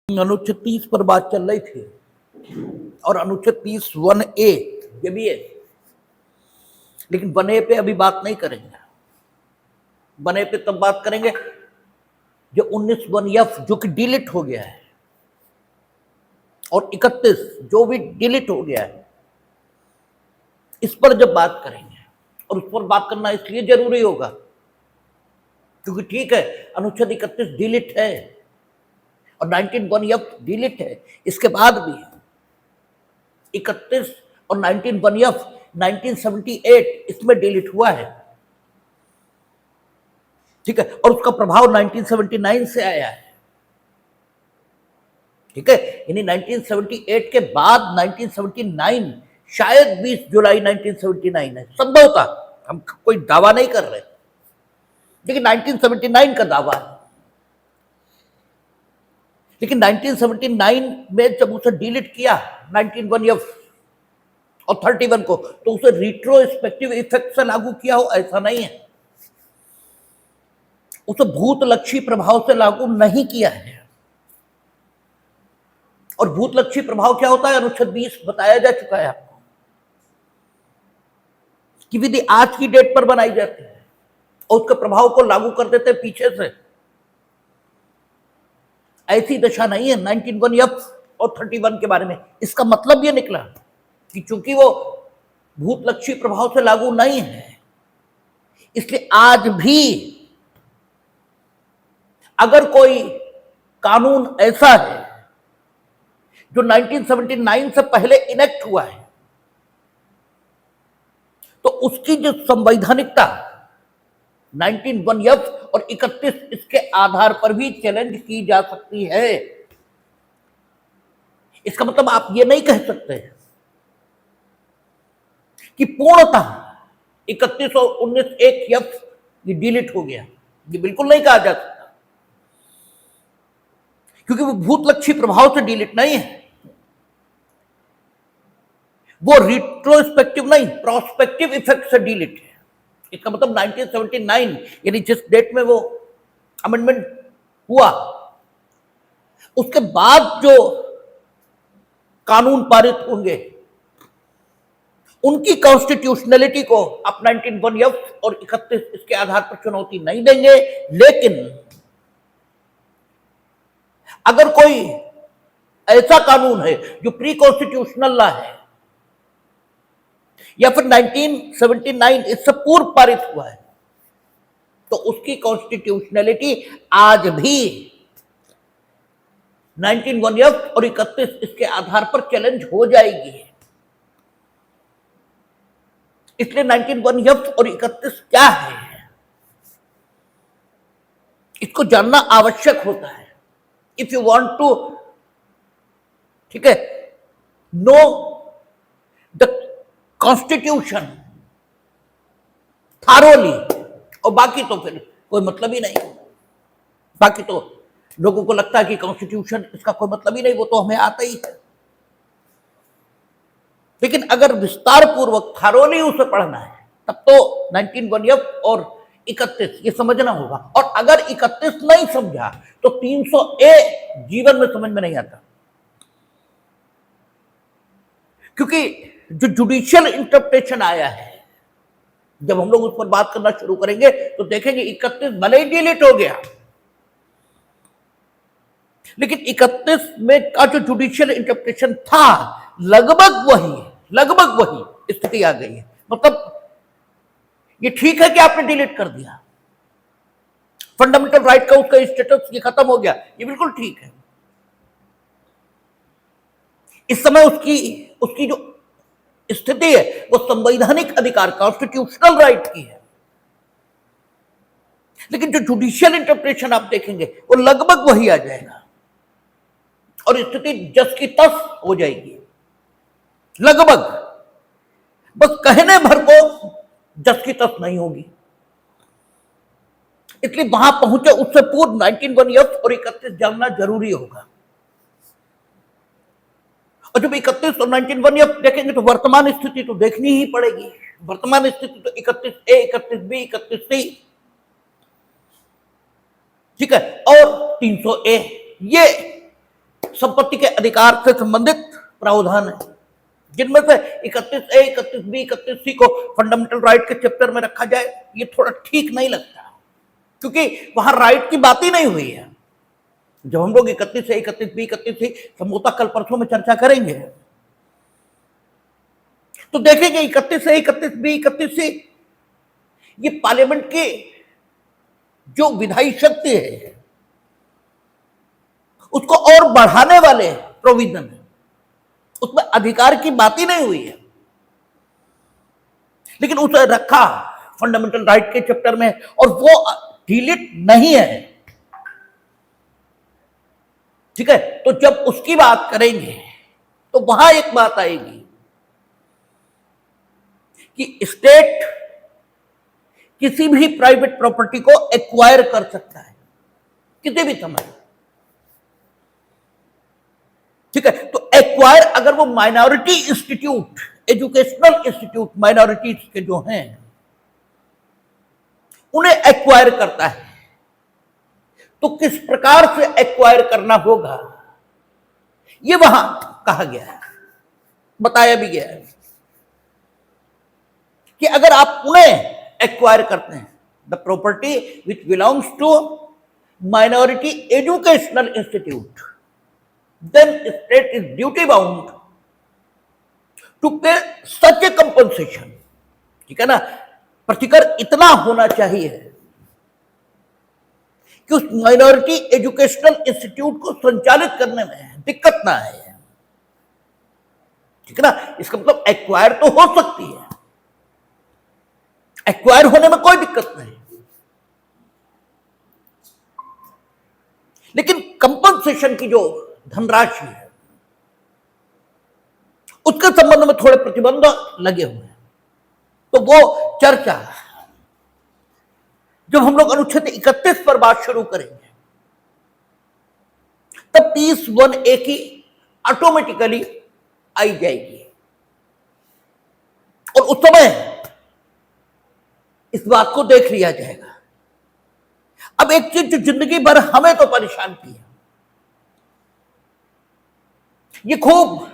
अनुच्छेद 30 पर बात चल रही थी और अनुच्छेद 30(1)(a) ये भी है, लेकिन 1(a) पे अभी बात नहीं करेंगे। 1(a) पे तब बात करेंगे जो 19(1)(f) जो कि डिलीट हो गया है और 31 जो भी डिलीट हो गया है, इस पर जब बात करेंगे। और उस पर बात करना इसलिए जरूरी होगा क्योंकि ठीक है, अनुच्छेद 31 डिलीट है और 19(1)(f) डिलीट है, इसके बाद भी 31 और 19(1)(f) 1978 इसमें डिलीट हुआ है, ठीक है, और उसका प्रभाव 1979 से आया है, ठीक है। यानी 1978 के बाद 1979 शायद 20 जुलाई 1979 है, संभवतः, हम कोई दावा नहीं कर रहे, लेकिन 1979 का दावा है। लेकिन 1979 में जब उसे डिलीट किया 19(1)(f) और 31 को, तो उसे रिट्रोस्पेक्टिव इफेक्ट से लागू किया हो ऐसा नहीं है, उसे भूतलक्षी प्रभाव से लागू नहीं किया है। और भूतलक्षी प्रभाव क्या होता है, अनुच्छेद 20 बताया जा चुका है आपको कि विधि आज की डेट पर बनाई जाती है और उसके प्रभाव को लागू कर देते हैं पीछे से। ऐसी दशा नहीं है 19(1)(f) और 31 के बारे में। इसका मतलब यह निकला कि चूंकि वो भूतलक्षी प्रभाव से लागू नहीं है, इसलिए आज भी अगर कोई कानून ऐसा है जो 1979 से पहले इनेक्ट हुआ है, तो उसकी जो संवैधानिकता 19(1)(f) और 31 इसके आधार पर भी चैलेंज की जा सकती है। इसका मतलब आप ये नहीं कह सकते कि पूर्णतः 31 और 19(1)(f) ये डिलीट हो गया, ये बिल्कुल नहीं कहा जा सकता, क्योंकि वो भूतलक्षी प्रभाव से डिलीट नहीं है, वो रिट्रोस्पेक्टिव नहीं, प्रोस्पेक्टिव इफेक्ट से डिलीट है। इसका मतलब 1979 यानी जिस डेट में वो अमेंडमेंट हुआ, उसके बाद जो कानून पारित होंगे उनकी कॉन्स्टिट्यूशनलिटी को आप 19(1)(f) और 31 इसके आधार पर चुनौती नहीं देंगे। लेकिन अगर कोई ऐसा कानून है जो प्री कॉन्स्टिट्यूशनल लॉ है या फिर 1979 इससे पूर्व पारित हुआ है, तो उसकी कॉन्स्टिट्यूशनलिटी आज भी 19(1)(f) और 31 इसके आधार पर चैलेंज हो जाएगी। इसलिए 19(1)(f) और 31 क्या है, इसको जानना आवश्यक होता है। इफ यू वांट टू, ठीक है, नो द कॉन्स्टिट्यूशन थारोली, और बाकी तो फिर कोई मतलब ही नहीं। बाकी तो लोगों को लगता है कि कॉन्स्टिट्यूशन इसका कोई मतलब ही नहीं, वो तो हमें आता ही है। लेकिन अगर विस्तार पूर्वक थारोली उसे पढ़ना है, तब तो 19(1)(f) और 31 ये समझना होगा। और अगर 31 नहीं समझा तो 300(a) जीवन में समझ में नहीं आता, क्योंकि जो जुडिशियल इंटरप्रिटेशन आया है, जब हम लोग उस पर बात करना शुरू करेंगे तो देखेंगे 31 भले ही डिलीट हो गया, लेकिन 31 में का जो जुडिशियल इंटरप्रिटेशन था लगभग वही स्थिति आ गई है। मतलब ये ठीक है कि आपने डिलीट कर दिया, फंडामेंटल राइट का उसका स्टेटस ये खत्म हो गया, ये बिल्कुल ठीक है। इस समय उसकी जो स्थिति है वो संवैधानिक अधिकार, कॉन्स्टिट्यूशनल राइट की है। लेकिन जो जुडिशियल इंटरप्रिटेशन आप देखेंगे वो लगभग वही आ जाएगा और स्थिति जस की तस हो जाएगी, लगभग, बस कहने भर को जस की तस नहीं होगी। इसलिए वहां पहुंचे उससे पूर्व 19(1)(f) और 31 जानना जरूरी होगा। और जब 31 और 19(1)(f) देखेंगे तो वर्तमान स्थिति तो देखनी ही पड़ेगी। वर्तमान स्थिति तो 31(a), 31(b), 31(c), ठीक है, और 300(a) ये संपत्ति के अधिकार से संबंधित प्रावधान है, जिनमें से 31A, 31B, 31C को फंडामेंटल राइट के चैप्टर में रखा जाए, ये थोड़ा ठीक नहीं लगता, क्योंकि वहां राइट की बात ही नहीं हुई है। जब हम लोग 31A, 31B, 31C समूहता कल परसों में चर्चा करेंगे, तो देखेंगे 31A, 31B, 31C ये पार्लियामेंट की जो विधायी शक्ति है उसको और बढ़ाने वाले प्रोविजन है, उसमें अधिकार की बात ही नहीं हुई है, लेकिन उसे रखा फंडामेंटल राइट के चैप्टर में और वो डिलीट नहीं है। ठीक है, तो जब उसकी बात करेंगे तो वहां एक बात आएगी कि स्टेट किसी भी प्राइवेट प्रॉपर्टी को एक्वायर कर सकता है किसी भी समय। ठीक है, तो एक्वायर अगर वो minority institute, educational institute minorities के जो हैं उन्हें एक्वायर करता है, तो किस प्रकार से एक्वायर करना होगा ये वहां कहा गया है, बताया भी गया है कि अगर आप उन्हें एक्वायर करते हैं, the property which belongs to minority educational institute, then state is duty bound to pay such a compensation। ठीक है ना, प्रतिकर इतना होना चाहिए कि उस माइनॉरिटी एजुकेशनल इंस्टीट्यूट को संचालित करने में दिक्कत ना आए। ठीक है ना, इसका मतलब एक्वायर तो हो सकती है, एक्वायर होने में कोई दिक्कत नहीं, लेकिन कंपनसेशन की जो धनराशि है उसके संबंध में थोड़े प्रतिबंध लगे हुए हैं। तो वो चर्चा जब हम लोग अनुच्छेद 31 पर बात शुरू करेंगे तब 31A की ऑटोमेटिकली आई जाएगी, और उस समय इस बात को देख लिया जाएगा। अब एक चीज जो जिंदगी भर हमें तो परेशान की है, ये खूब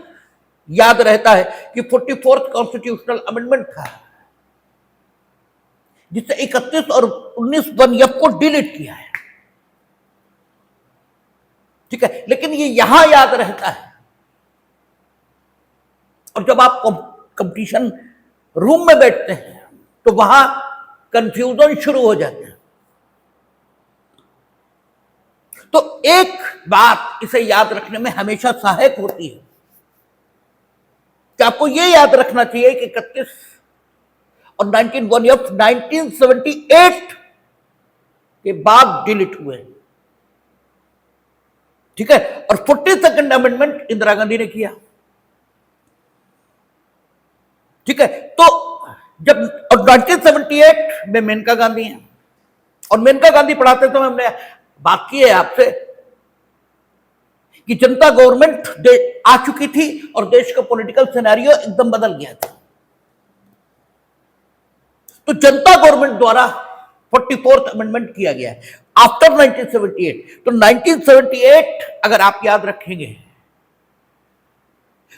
याद रहता है कि 44th कॉन्स्टिट्यूशनल अमेंडमेंट था जिससे 31 और 19(1)(f) को डिलीट किया है। ठीक है, लेकिन ये यहां याद रहता है, और जब आप कंपटीशन रूम में बैठते हैं तो वहां कंफ्यूजन शुरू हो जाता है। तो एक बात इसे याद रखने में हमेशा सहायक होती है कि आपको यह याद रखना चाहिए कि 31 और 19(1)(f) 1978 के बाद डिलीट हुए। ठीक है, और 42nd अमेंडमेंट इंदिरा गांधी ने किया। ठीक है, तो जब और 1978 में मेनका गांधी है, और मेनका गांधी पढ़ाते समय हमने बात की है आपसे कि जनता गवर्नमेंट आ चुकी थी और देश का पॉलिटिकल सिनेरियो एकदम बदल गया था। तो जनता गवर्नमेंट द्वारा 44th अमेंडमेंट किया गया है आफ्टर 1978। तो 1978 अगर आप याद रखेंगे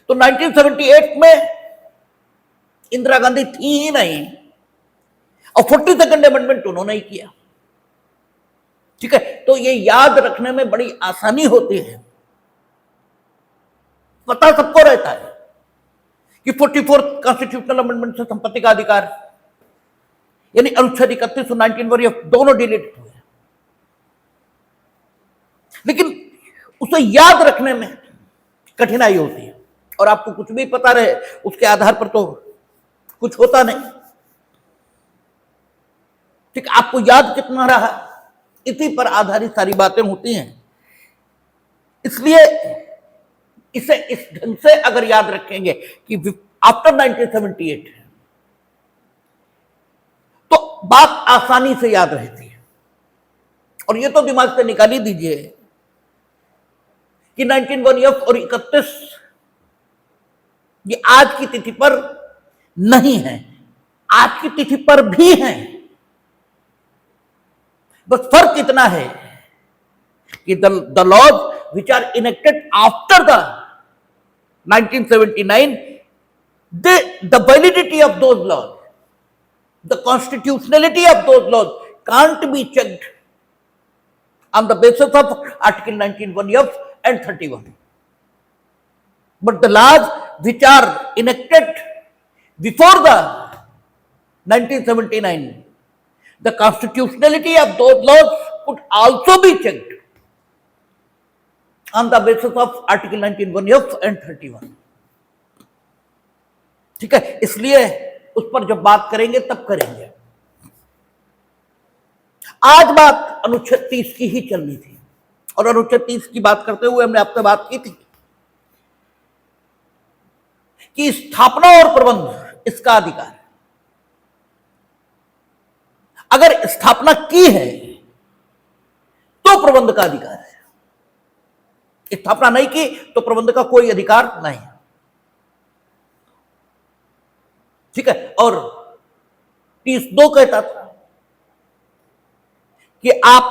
तो 1978 में इंदिरा गांधी थी ही नहीं, और 42nd अमेंडमेंट उन्होंने ही किया। ठीक है, तो ये याद रखने में बड़ी आसानी होती है, पता सबको रहता है कि 44th कॉन्स्टिट्यूशनल अमेंडमेंट से संपत्ति का अधिकार यानी अनुच्छेद 31 और 19(1)(f) दोनों डिलीट हुए, लेकिन उसे याद रखने में कठिनाई होती है, और आपको कुछ भी पता रहे उसके आधार पर तो कुछ होता नहीं। ठीक, आपको याद कितना रहा इसी पर आधारित सारी बातें होती हैं। इसलिए इसे इस ढंग से अगर याद रखेंगे कि आफ्टर 1978 तो बात आसानी से याद रहती है। और ये तो दिमाग से निकाल ही दीजिए कि 19(1)(f) और 31 ये आज की तिथि पर नहीं है, आज की तिथि पर भी हैं, बस फर्क इतना है कि the laws which are enacted after the 1979, the validity of those laws, the constitutionality of those laws can't be checked on the basis of Article 19(1)(f) and 31. But the laws which are enacted before the 1979, the constitutionality of those laws could also be checked on the basis of Article 19(1)(f) and 31. ठीक है, इसलिए उस पर जब बात करेंगे तब करेंगे। आज बात अनुच्छेद 30 की ही चलनी थी, और अनुच्छेद 30 की बात करते हुए हमने आपसे बात की थी कि स्थापना और प्रबंध इसका अधिकार है। अगर स्थापना की है तो प्रबंध का अधिकार है, स्थापना नहीं की तो प्रबंध का कोई अधिकार नहीं। ठीक है, और 30(2) कहता था कि आप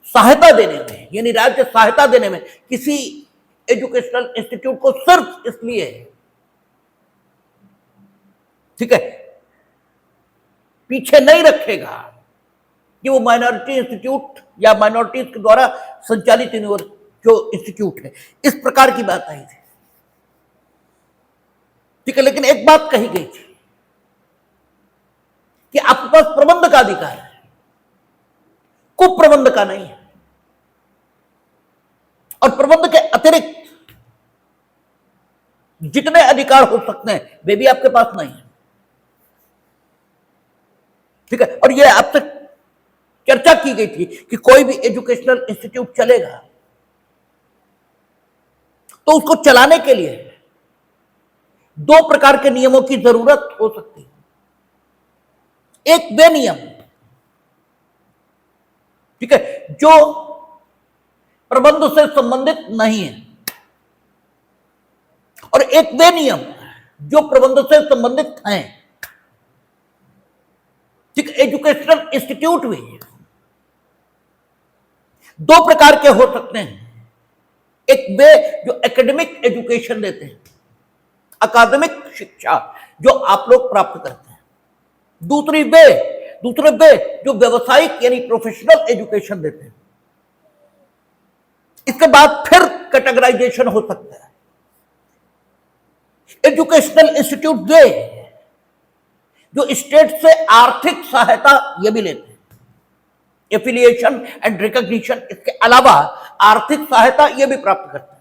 सहायता देने में, यानी राज्य सहायता देने में किसी एजुकेशनल इंस्टीट्यूट को सिर्फ इसलिए, ठीक है, पीछे नहीं रखेगा कि वो माइनॉरिटी इंस्टीट्यूट या माइनॉरिटीज के द्वारा संचालित जो इंस्टीट्यूट है, इस प्रकार की बात आई थी। ठीक है, लेकिन एक बात कही गई थी कि आपके पास प्रबंध का अधिकार है, कुप्रबंध का नहीं है, और प्रबंध के अतिरिक्त जितने अधिकार हो सकते हैं वे भी आपके पास नहीं है। ठीक है, और यह आपसे चर्चा की गई थी कि कोई भी एजुकेशनल इंस्टीट्यूट चलेगा तो उसको चलाने के लिए 2 प्रकार के नियमों की जरूरत हो सकती है। एक वे नियम, ठीक है, जो प्रबंध से संबंधित नहीं है, और एक वे नियम जो प्रबंध से संबंधित हैं। ठीक, एजुकेशनल इंस्टीट्यूट भी 2 प्रकार के हो सकते हैं। एक वे जो एकेडमिक एजुकेशन देते हैं, अकादमिक शिक्षा जो आप लोग प्राप्त करते हैं। दूसरे वे जो व्यवसायिक यानी प्रोफेशनल एजुकेशन देते हैं। इसके बाद फिर कैटेगराइजेशन हो सकता है। एजुकेशनल इंस्टीट्यूट वे जो स्टेट से आर्थिक सहायता ये भी लेते हैं, एफिलिएशन एंड रिकॉग्निशन, इसके अलावा आर्थिक सहायता ये भी प्राप्त करते हैं।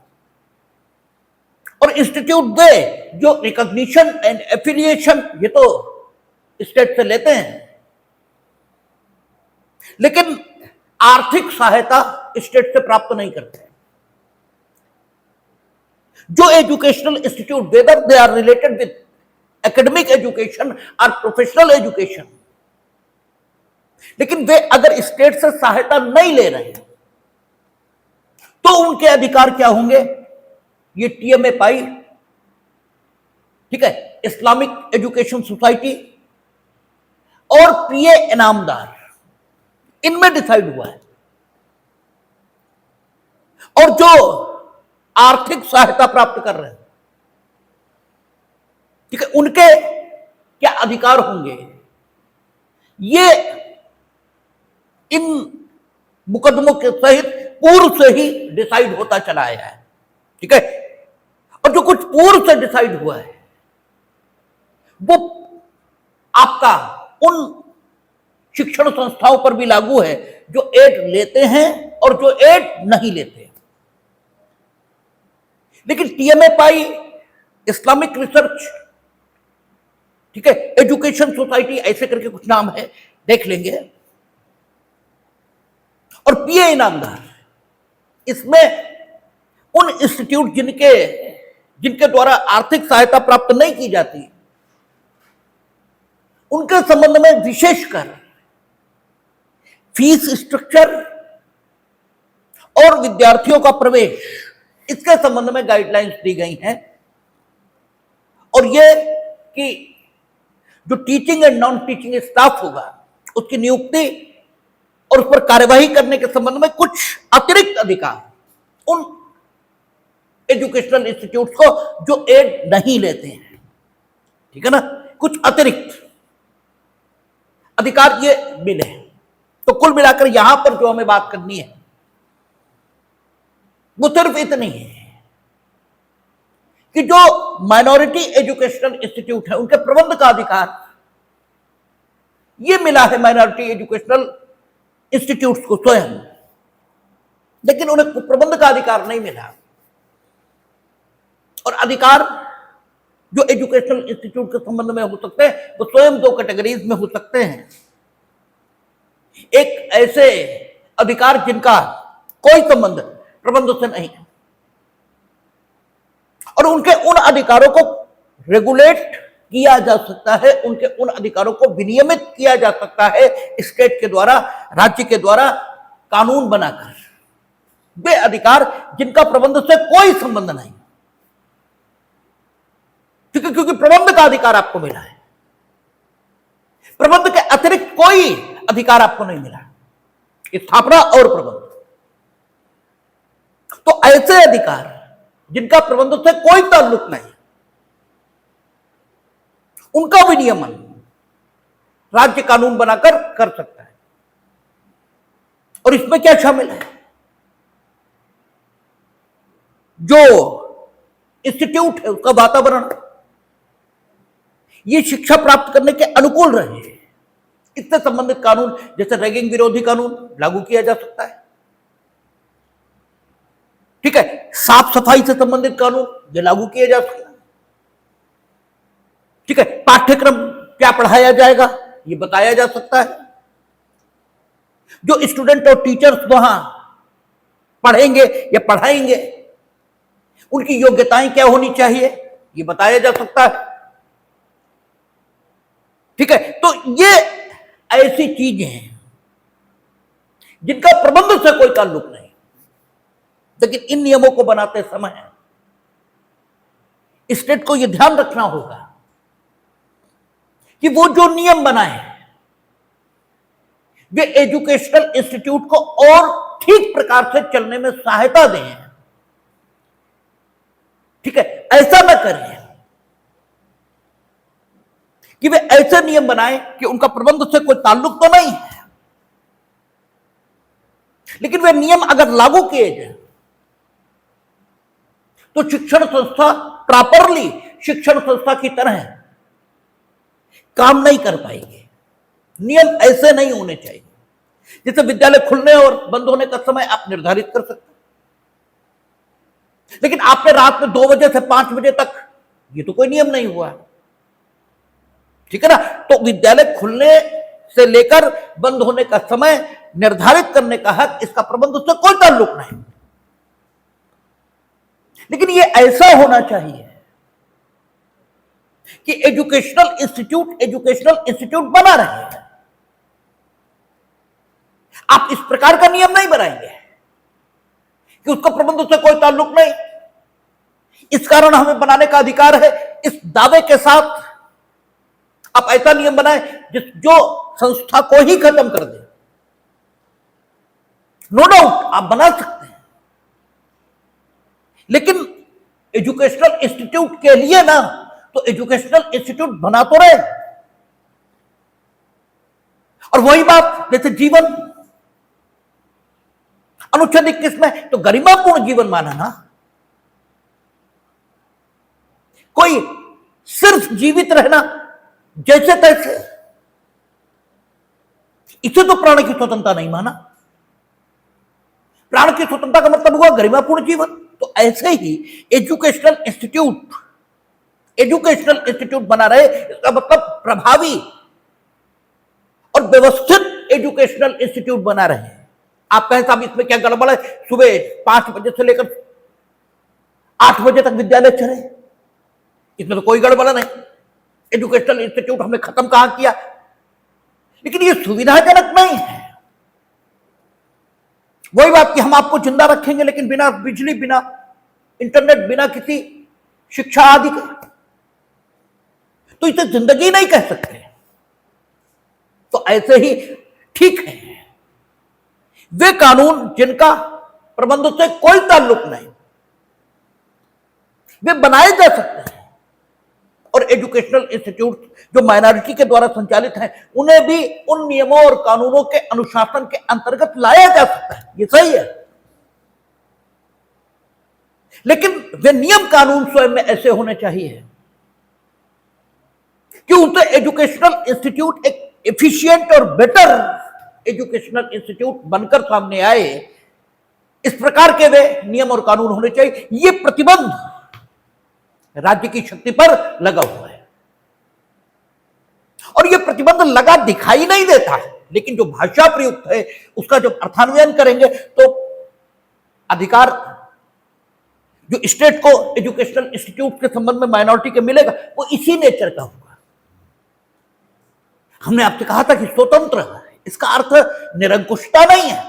और इंस्टीट्यूट वे जो रिकॉग्निशन एंड एफिलिएशन ये तो स्टेट से लेते हैं, लेकिन आर्थिक सहायता स्टेट से प्राप्त नहीं करते। जो educational institute whether they are related with academic education और प्रोफेशनल एजुकेशन, लेकिन वे अगर स्टेट से सहायता नहीं ले रहे हैं तो उनके अधिकार क्या होंगे? ये टीएमए पाई, ठीक है, इस्लामिक एजुकेशन सोसाइटी और पीए इनामदार, इनमें डिसाइड हुआ है। और जो आर्थिक सहायता प्राप्त कर रहे हैं, ठीक है, उनके क्या अधिकार होंगे, ये इन मुकदमों के सहित पूर्व से ही डिसाइड होता चला आया है। ठीक है, और जो कुछ पूर्व से डिसाइड हुआ है वो आपका उन शिक्षण संस्थाओं पर भी लागू है जो एड लेते हैं और जो एड नहीं लेते। लेकिन टीएमए पाई, इस्लामिक रिसर्च, ठीक है, एजुकेशन सोसाइटी, ऐसे करके कुछ नाम है, देख लेंगे, और पीए इनामदार, इसमें उन इंस्टीट्यूट जिनके द्वारा आर्थिक सहायता प्राप्त नहीं की जाती, उनके संबंध में विशेषकर फीस स्ट्रक्चर और विद्यार्थियों का प्रवेश, इसके संबंध में गाइडलाइंस दी गई हैं। और ये कि जो teaching and non teaching staff होगा उसकी नियुक्ति और उस पर कार्यवाही करने के संबंध में कुछ अतिरिक्त अधिकार उन एजुकेशनल इंस्टीट्यूट को जो एड नहीं लेते हैं, ठीक है ना, कुछ अतिरिक्त अधिकार ये मिले। तो कुल मिलाकर यहां पर जो हमें बात करनी है वो सिर्फ इतनी है कि जो माइनॉरिटी एजुकेशनल इंस्टीट्यूट है उनके प्रबंध का अधिकार ये मिला है माइनॉरिटी एजुकेशनल इंस्टीट्यूट्स को स्वयं, लेकिन उन्हें प्रबंध का अधिकार नहीं मिला। और अधिकार जो एजुकेशनल इंस्टीट्यूट के संबंध में हो सकते हैं वो स्वयं दो कैटेगरीज में हो सकते हैं। एक ऐसे अधिकार जिनका कोई संबंध प्रबंध से नहीं है और उनके उन अधिकारों को रेगुलेट किया जा सकता है, उनके उन अधिकारों को विनियमित किया जा सकता है स्टेट के द्वारा, राज्य के द्वारा कानून बनाकर। वे अधिकार जिनका प्रबंध से कोई संबंध नहीं, क्योंकि प्रबंध का अधिकार आपको मिला है, प्रबंध के अतिरिक्त कोई अधिकार आपको नहीं मिला, स्थापना और प्रबंध। तो ऐसे अधिकार जिनका प्रबंध से कोई ताल्लुक नहीं, उनका विनियमन राज्य कानून बनाकर कर सकता है। और इसमें क्या शामिल है? जो इंस्टीट्यूट है उसका वातावरण ये शिक्षा प्राप्त करने के अनुकूल रहे, इससे संबंधित कानून जैसे रैगिंग विरोधी कानून लागू किया जा सकता है, ठीक है, साफ सफाई से संबंधित कानून ये लागू किए जा सकते हैं, ठीक है, पाठ्यक्रम क्या पढ़ाया जाएगा ये बताया जा सकता है, जो स्टूडेंट और टीचर्स वहां पढ़ेंगे या पढ़ाएंगे उनकी योग्यताएं क्या होनी चाहिए ये बताया जा सकता है, ठीक है। तो ये ऐसी चीजें हैं जिनका प्रबंध से कोई ताल्लुक नहीं, लेकिन इन नियमों को बनाते समय स्टेट को यह ध्यान रखना होगा कि वो जो नियम बनाए वे एजुकेशनल इंस्टीट्यूट को और ठीक प्रकार से चलने में सहायता दें, ठीक है। ऐसा न करें कि वे ऐसे नियम बनाए कि उनका प्रबंध से कोई ताल्लुक तो नहीं है, लेकिन वे नियम अगर लागू किए जाए तो शिक्षण संस्था प्रॉपरली शिक्षण संस्था की तरह काम नहीं कर पाएंगे। नियम ऐसे नहीं होने चाहिए जैसे विद्यालय खुलने और बंद होने का समय आप निर्धारित कर सकते हैं, लेकिन आपने रात में 2 बजे से 5 बजे तक, ये तो कोई नियम नहीं हुआ, ठीक है ना। तो विद्यालय खुलने से लेकर बंद होने का समय निर्धारित करने का हक इसका प्रबंध से कोई ताल्लुक नहीं, लेकिन ये ऐसा होना चाहिए कि एजुकेशनल इंस्टीट्यूट बना रहे। आप इस प्रकार का नियम नहीं बनाएंगे कि उसका प्रबंध से कोई ताल्लुक नहीं, इस कारण हमें बनाने का अधिकार है, इस दावे के साथ आप ऐसा नियम बनाएं जो संस्था को ही खत्म कर दे। नो डाउट आप बना सकते हैं, लेकिन एजुकेशनल इंस्टीट्यूट के लिए ना, तो एजुकेशनल इंस्टीट्यूट बना तो रहे। और वही बात जैसे जीवन अनुच्छेद 21 में तो गरिमापूर्ण जीवन माना ना, कोई सिर्फ जीवित रहना जैसे तैसे, इसे तो प्राण की स्वतंत्रता नहीं माना। प्राण की स्वतंत्रता का मतलब हुआ गरिमापूर्ण जीवन। तो ऐसे ही एजुकेशनल इंस्टीट्यूट बना रहे, इसका मतलब प्रभावी और व्यवस्थित एजुकेशनल इंस्टीट्यूट बना रहे हैं। आप कहें साहब इसमें क्या गड़बड़ है, सुबह 5 बजे से लेकर 8 बजे तक विद्यालय चले, इसमें तो कोई गड़बड़ नहीं, एजुकेशनल इंस्टीट्यूट हमने खत्म कहां किया, लेकिन ये सुविधाजनक नहीं है। वही बात कि हम आपको जिंदा रखेंगे लेकिन बिना बिजली, बिना इंटरनेट, बिना किसी शिक्षा आदि के, तो इसे जिंदगी नहीं कह सकते। तो ऐसे ही ठीक है वे कानून जिनका प्रबंध से कोई ताल्लुक नहीं, वे बनाए जा सकते हैं। और एजुकेशनल इंस्टीट्यूट जो माइनॉरिटी के द्वारा संचालित हैं, उन्हें भी उन नियमों और कानूनों के अनुशासन के अंतर्गत लाया जा सकता है, ये सही है। लेकिन वे नियम कानून स्वयं में ऐसे होने चाहिए कि उनसे एजुकेशनल इंस्टीट्यूट एक एफिशिएंट और बेटर एजुकेशनल इंस्टीट्यूट बनकर सामने आए। इस प्रकार के वे नियम और कानून होने चाहिए। ये प्रतिबंध राज्य की शक्ति पर लगा हुआ है और यह प्रतिबंध लगा दिखाई नहीं देता है, लेकिन जो भाषा प्रयुक्त है उसका जब अर्थान्वयन करेंगे तो अधिकार जो स्टेट को एजुकेशनल इंस्टीट्यूट के संबंध में माइनॉरिटी के मिलेगा वो इसी नेचर का होगा। हमने आपसे कहा था कि स्वतंत्र, इसका अर्थ निरंकुशता नहीं है,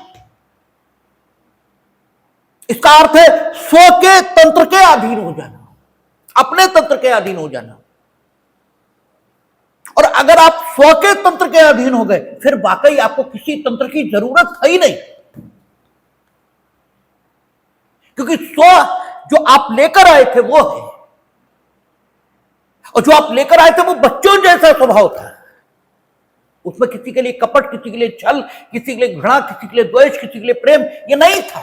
इसका अर्थ है स्व के तंत्र के अधीन हो जाना, अपने तंत्र के अधीन हो जाना। और अगर आप स्व के तंत्र के अधीन हो गए फिर वाकई आपको किसी तंत्र की जरूरत है ही नहीं, क्योंकि स्व जो आप लेकर आए थे वो है, और जो आप लेकर आए थे वो बच्चों जैसा स्वभाव था। उसमें किसी के लिए कपट, किसी के लिए छल, किसी के लिए घृणा, किसी के लिए द्वेष, किसी के लिए प्रेम, ये नहीं था।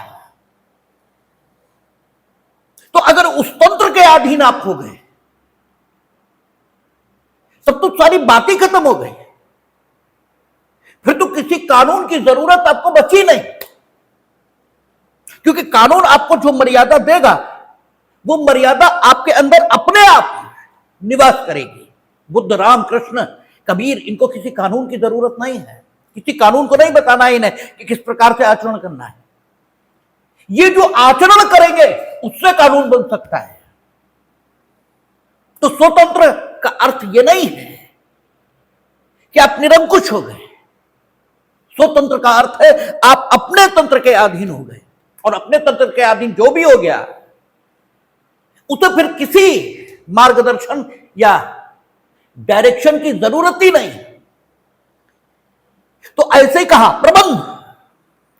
तो अगर उस तंत्र के अधीन आप हो गए तब तो सारी बातें खत्म हो गई, फिर तो किसी कानून की जरूरत आपको बची नहीं, क्योंकि कानून आपको जो मर्यादा देगा वो मर्यादा आपके अंदर अपने आप निवास करेगी। बुद्ध, राम, कृष्ण, कबीर, इनको किसी कानून की जरूरत नहीं है, किसी कानून को नहीं बताना है इन्हें कि किस प्रकार से आचरण करना है। ये जो आचरण करेंगे उससे कानून बन सकता है। तो स्वतंत्र का अर्थ यह नहीं है कि आप निरंकुश हो गए। स्वतंत्र का अर्थ है आप अपने तंत्र के अधीन हो गए, और अपने तंत्र के अधीन जो भी हो गया उसे फिर किसी मार्गदर्शन या डायरेक्शन की जरूरत ही नहीं। तो ऐसे ही कहा प्रबंध,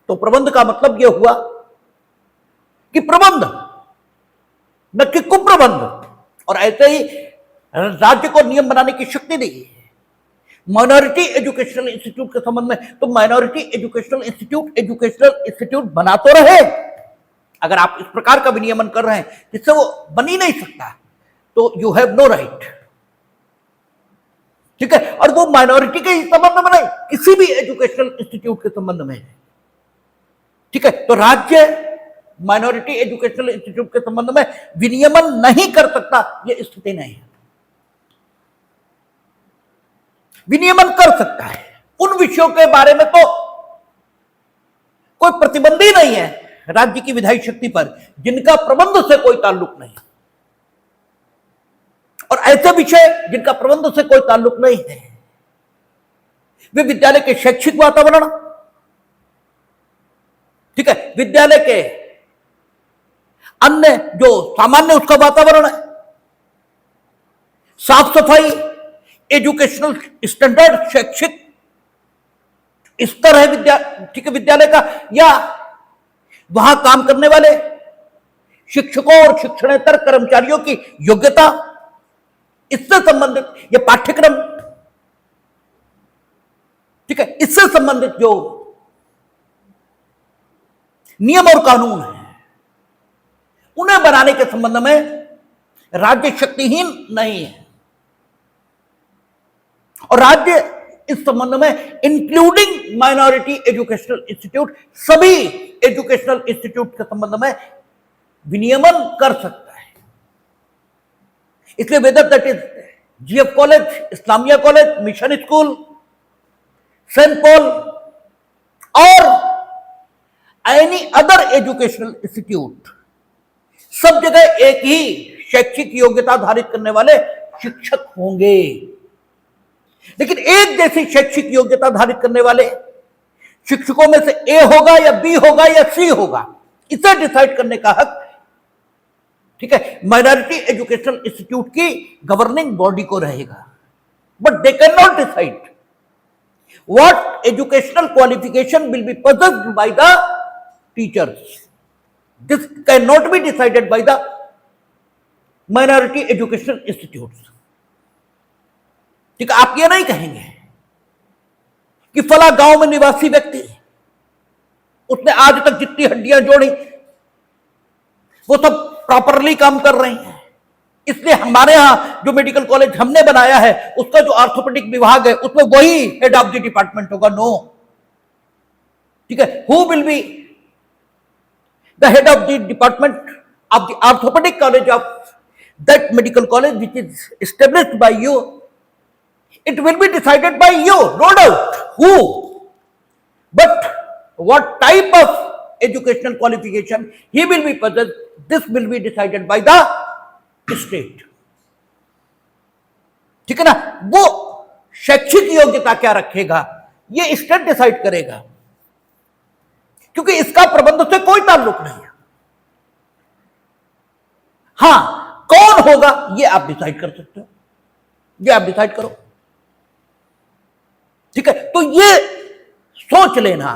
तो प्रबंध का मतलब यह हुआ कि प्रबंध न कि कुप्रबंध, और ऐसे ही राज्य को नियम बनाने की शक्ति दी। माइनॉरिटी एजुकेशनल इंस्टीट्यूट के संबंध में तो माइनॉरिटी एजुकेशनल इंस्टीट्यूट बना तो रहे, अगर आप इस प्रकार का विनियमन कर रहे हैं जिससे वो बन ही नहीं सकता तो यू हैव नो राइट, ठीक है। और वो माइनॉरिटी के संबंध में नहीं, किसी भी एजुकेशनल इंस्टीट्यूट के संबंध में है, ठीक है। तो राज्य माइनॉरिटी एजुकेशनल इंस्टीट्यूट के संबंध में विनियमन नहीं कर सकता, यह स्थिति नहीं है। विनियमन कर सकता है उन विषयों के बारे में तो कोई प्रतिबंध ही नहीं है राज्य की विधायी शक्ति पर जिनका प्रबंध से कोई ताल्लुक नहीं, और ऐसे विषय जिनका प्रबंध से कोई ताल्लुक नहीं है वे विद्यालय के शैक्षिक वातावरण, ठीक है, विद्यालय के अन्य जो सामान्य उसका वातावरण है, साफ सफाई, एजुकेशनल स्टैंडर्ड, शैक्षिक स्तर है ठीक है विद्यालय का, या वहां काम करने वाले शिक्षकों और शिक्षणेतर कर्मचारियों की योग्यता, इससे संबंधित ये पाठ्यक्रम, ठीक है, इससे संबंधित जो नियम और कानून है उन्हें बनाने के संबंध में राज्य शक्तिहीन नहीं है। और राज्य इस संबंध में इंक्लूडिंग माइनॉरिटी एजुकेशनल इंस्टीट्यूट, सभी एजुकेशनल इंस्टीट्यूट के संबंध में विनियमन कर सकता है। इसलिए whether that is GF college, Islamia college, mission school, Saint Paul और एनी अदर एजुकेशनल इंस्टीट्यूट, सब जगह एक ही शैक्षिक योग्यता धारित करने वाले शिक्षक होंगे, लेकिन एक जैसी शैक्षिक योग्यता धारित करने वाले शिक्षकों में से ए होगा या बी होगा या सी होगा, इसे डिसाइड करने का हक, ठीक है, माइनॉरिटी एजुकेशनल इंस्टीट्यूट की गवर्निंग बॉडी को रहेगा। But they can not decide what educational qualification will be possessed by the teachers. This can not be decided by the minority educational institutes. ठीक है, आप ये नहीं कहेंगे कि फला गांव में निवासी व्यक्ति उसने आज तक जितनी हड्डियां जोड़ी वो सब प्रॉपरली काम कर रही हैं, इसलिए हमारे यहां जो मेडिकल कॉलेज हमने बनाया है उसका जो ऑर्थोपेडिक विभाग है उसमें वही हेड ऑफ द डिपार्टमेंट होगा। नो, ठीक है, who will be the head of the department of the orthopaedic college of that medical college which is established by you? It will be decided by you, no doubt. Who? But what type of educational qualification he will be possessed, this will be decided by the state. ठीक है ना? वो शैक्षिक योग्यता क्या रखेगा ये state decide करेगा, क्योंकि इसका प्रबंध से कोई ताल्लुक नहीं है। हां, कौन होगा ये आप डिसाइड कर सकते हो, ये आप डिसाइड करो। ठीक है, तो ये सोच लेना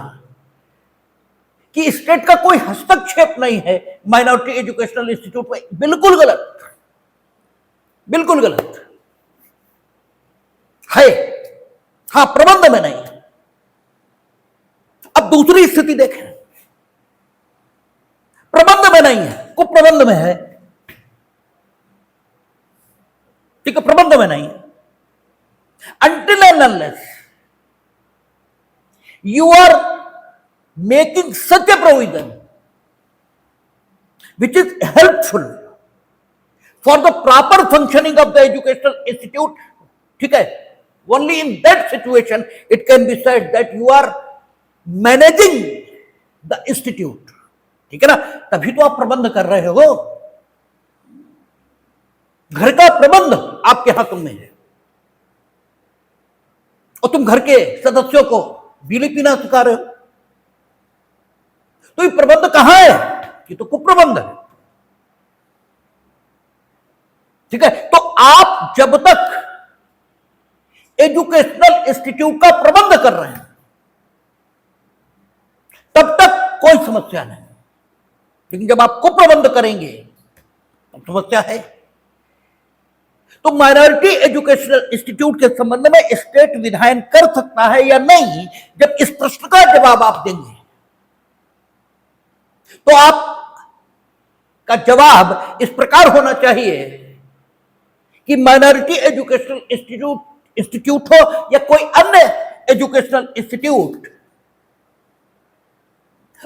कि स्टेट का कोई हस्तक्षेप नहीं है माइनॉरिटी एजुकेशनल इंस्टीट्यूट में, बिल्कुल गलत, बिल्कुल गलत है। हां, प्रबंध में नहीं। अब दूसरी स्थिति देखें, प्रबंध में नहीं है, कुप्रबंध में है। ठीक है, प्रबंध में नहीं है। Until and unless you are making such a provision which is helpful for the proper functioning of the educational institute, ठीक है, only in that situation it can be said that you are managing the institute। ठीक है ना, तभी तो आप प्रबंध कर रहे हो। घर का प्रबंध आपके हाथों में है और तुम घर के सदस्यों को बीड़ी पीना सिखा रहे हो, तो ये प्रबंध कहां है? ये तो कुप्रबंध है। ठीक है, तो आप जब तक एजुकेशनल इंस्टीट्यूट का प्रबंध कर रहे हैं तब तक कोई समस्या नहीं, लेकिन जब आप कुप्रबंध करेंगे तब समस्या है। तो माइनॉरिटी एजुकेशनल इंस्टीट्यूट के संबंध में स्टेट विधायन कर सकता है या नहीं, जब इस प्रश्न का जवाब आप देंगे तो आप का जवाब इस प्रकार होना चाहिए कि माइनॉरिटी एजुकेशनल इंस्टीट्यूट हो या कोई अन्य एजुकेशनल इंस्टीट्यूट,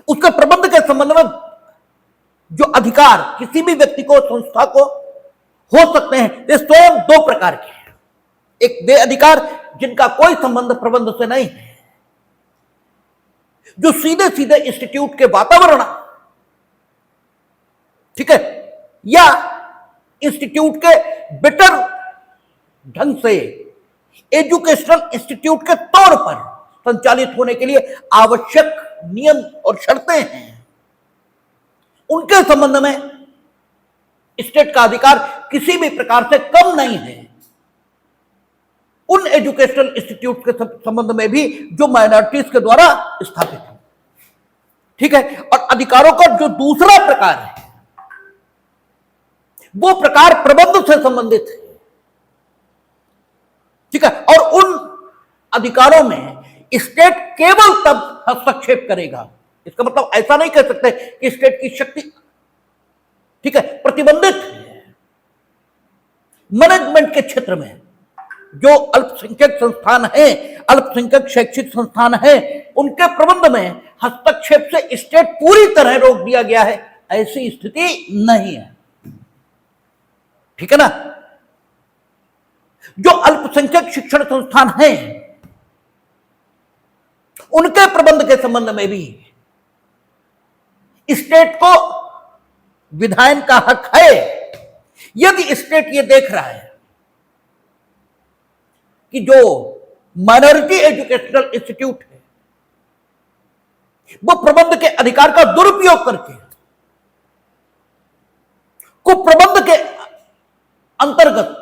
उसके प्रबंध के संबंध में जो अधिकार किसी भी व्यक्ति को, संस्था को हो सकते हैं, ये स्वयं दो प्रकार के हैं। एक वे अधिकार जिनका कोई संबंध प्रबंध से नहीं है, जो सीधे सीधे इंस्टीट्यूट के वातावरण, ठीक है, या इंस्टीट्यूट के बेटर ढंग से एजुकेशनल इंस्टीट्यूट के तौर पर संचालित होने के लिए आवश्यक नियम और शर्तें हैं, उनके संबंध में स्टेट का अधिकार किसी भी प्रकार से कम नहीं है उन एजुकेशनल इंस्टीट्यूट के संबंध में भी जो माइनॉरिटीज के द्वारा स्थापित है। ठीक है, और अधिकारों का जो दूसरा प्रकार है वो प्रकार प्रबंध से संबंधित है। ठीक है, और उन अधिकारों में स्टेट केवल तब हस्तक्षेप करेगा। इसका मतलब ऐसा नहीं कह सकते कि स्टेट की शक्ति, ठीक है, प्रतिबंधित है। मैनेजमेंट के क्षेत्र में जो अल्पसंख्यक संस्थान है, अल्पसंख्यक शैक्षिक संस्थान है, उनके प्रबंध में हस्तक्षेप से स्टेट पूरी तरह रोक दिया गया है, ऐसी स्थिति नहीं है। ठीक है ना, जो अल्पसंख्यक शिक्षण संस्थान हैं उनके प्रबंध के संबंध में भी स्टेट को विधायन का हक है। यदि स्टेट ये देख रहा है कि जो माइनॉरिटी एजुकेशनल इंस्टीट्यूट है वो प्रबंध के अधिकार का दुरुपयोग करके कुप्रबंध के अंतर्गत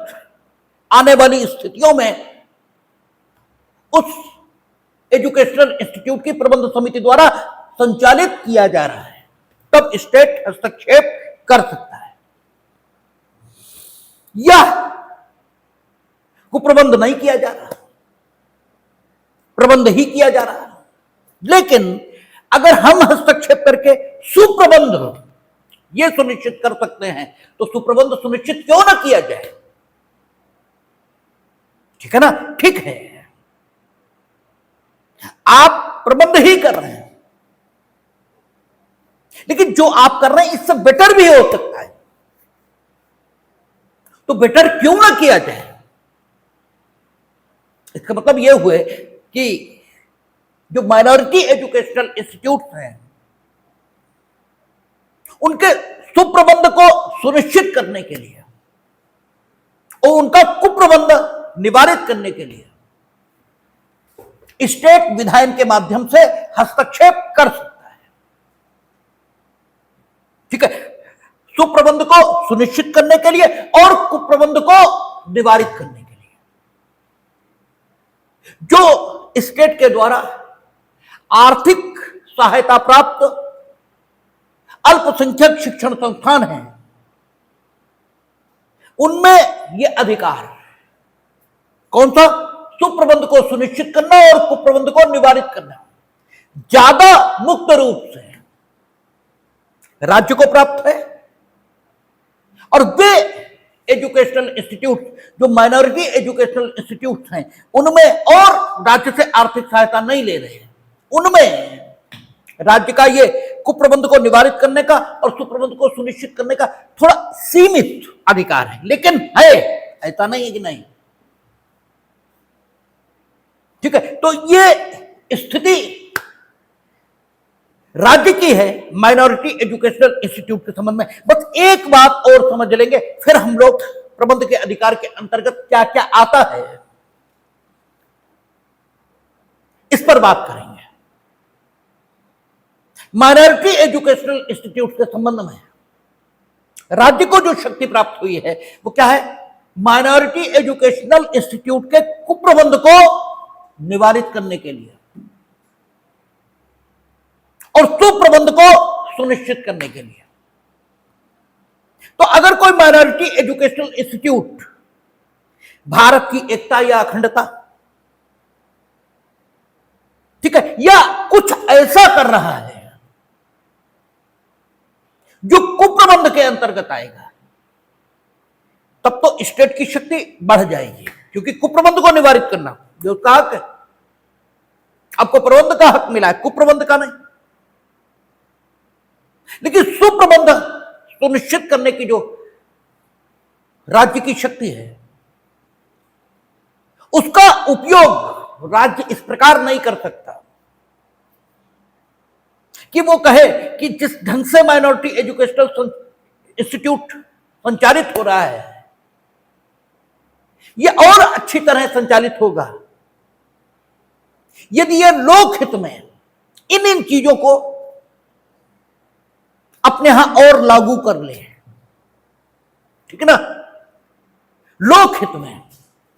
आने वाली स्थितियों में उस एजुकेशनल इंस्टीट्यूट की प्रबंध समिति द्वारा संचालित किया जा रहा है, तब स्टेट हस्तक्षेप कर सकता है। यह कुप्रबंध नहीं किया जा रहा, प्रबंध ही किया जा रहा। लेकिन अगर हम हस्तक्षेप करके सुप्रबंध यह सुनिश्चित कर सकते हैं तो सुप्रबंध सुनिश्चित क्यों ना किया जाए? ठीक है ना? ठीक है, आप प्रबंध ही कर रहे हैं, लेकिन जो आप कर रहे हैं इससे बेटर भी हो सकता है, तो बेटर क्यों ना किया जाए? इसका मतलब यह हुए कि जो माइनॉरिटी एजुकेशनल इंस्टीट्यूट हैं उनके सुप्रबंध को सुनिश्चित करने के लिए और उनका कुप्रबंध निवारित करने के लिए स्टेट विधायन के माध्यम से हस्तक्षेप कर सकता है। ठीक है, सुप्रबंध को सुनिश्चित करने के लिए और कुप्रबंध को निवारित करने के लिए। जो स्टेट के द्वारा आर्थिक सहायता प्राप्त अल्पसंख्यक शिक्षण संस्थान हैं उनमें यह अधिकार, कौन सा? सुप्रबंध को सुनिश्चित करना और कुप्रबंध को निवारित करना, ज्यादा मुक्त रूप से राज्य को प्राप्त है। और वे एजुकेशनल इंस्टीट्यूट जो माइनॉरिटी एजुकेशनल इंस्टीट्यूट हैं उनमें और राज्य से आर्थिक सहायता नहीं ले रहे हैं, उनमें राज्य का ये कुप्रबंध को निवारित करने का और सुप्रबंध को सुनिश्चित करने का थोड़ा सीमित अधिकार है। लेकिन है, ऐसा नहीं है कि नहीं। ठीक है, तो ये स्थिति राज्य की है माइनॉरिटी एजुकेशनल इंस्टीट्यूट के संबंध में। बस एक बात और समझ लेंगे, फिर हम लोग प्रबंध के अधिकार के अंतर्गत क्या क्या आता है इस पर बात करेंगे। माइनॉरिटी एजुकेशनल इंस्टीट्यूट के संबंध में राज्य को जो शक्ति प्राप्त हुई है वो क्या है? माइनॉरिटी एजुकेशनल इंस्टीट्यूट के कुप्रबंध को निवारित करने के लिए और सुप्रबंध को सुनिश्चित करने के लिए। तो अगर कोई माइनॉरिटी एजुकेशनल इंस्टीट्यूट भारत की एकता या अखंडता, ठीक है, या कुछ ऐसा कर रहा है जो कुप्रबंध के अंतर्गत आएगा, तब तो स्टेट की शक्ति बढ़ जाएगी, क्योंकि कुप्रबंध को निवारित करना जो उसका हक है। आपको प्रबंध का हक मिला है, कुप्रबंध का नहीं। लेकिन सुप्रबंध सुनिश्चित करने की जो राज्य की शक्ति है उसका उपयोग राज्य इस प्रकार नहीं कर सकता कि वो कहे कि जिस ढंग से माइनॉरिटी एजुकेशनल इंस्टीट्यूट संचालित हो रहा है ये और अच्छी तरह संचालित होगा यदि ये लोकहित में इन चीजों को अपने यहां और लागू कर ले। ठीक है ना? लोकहित में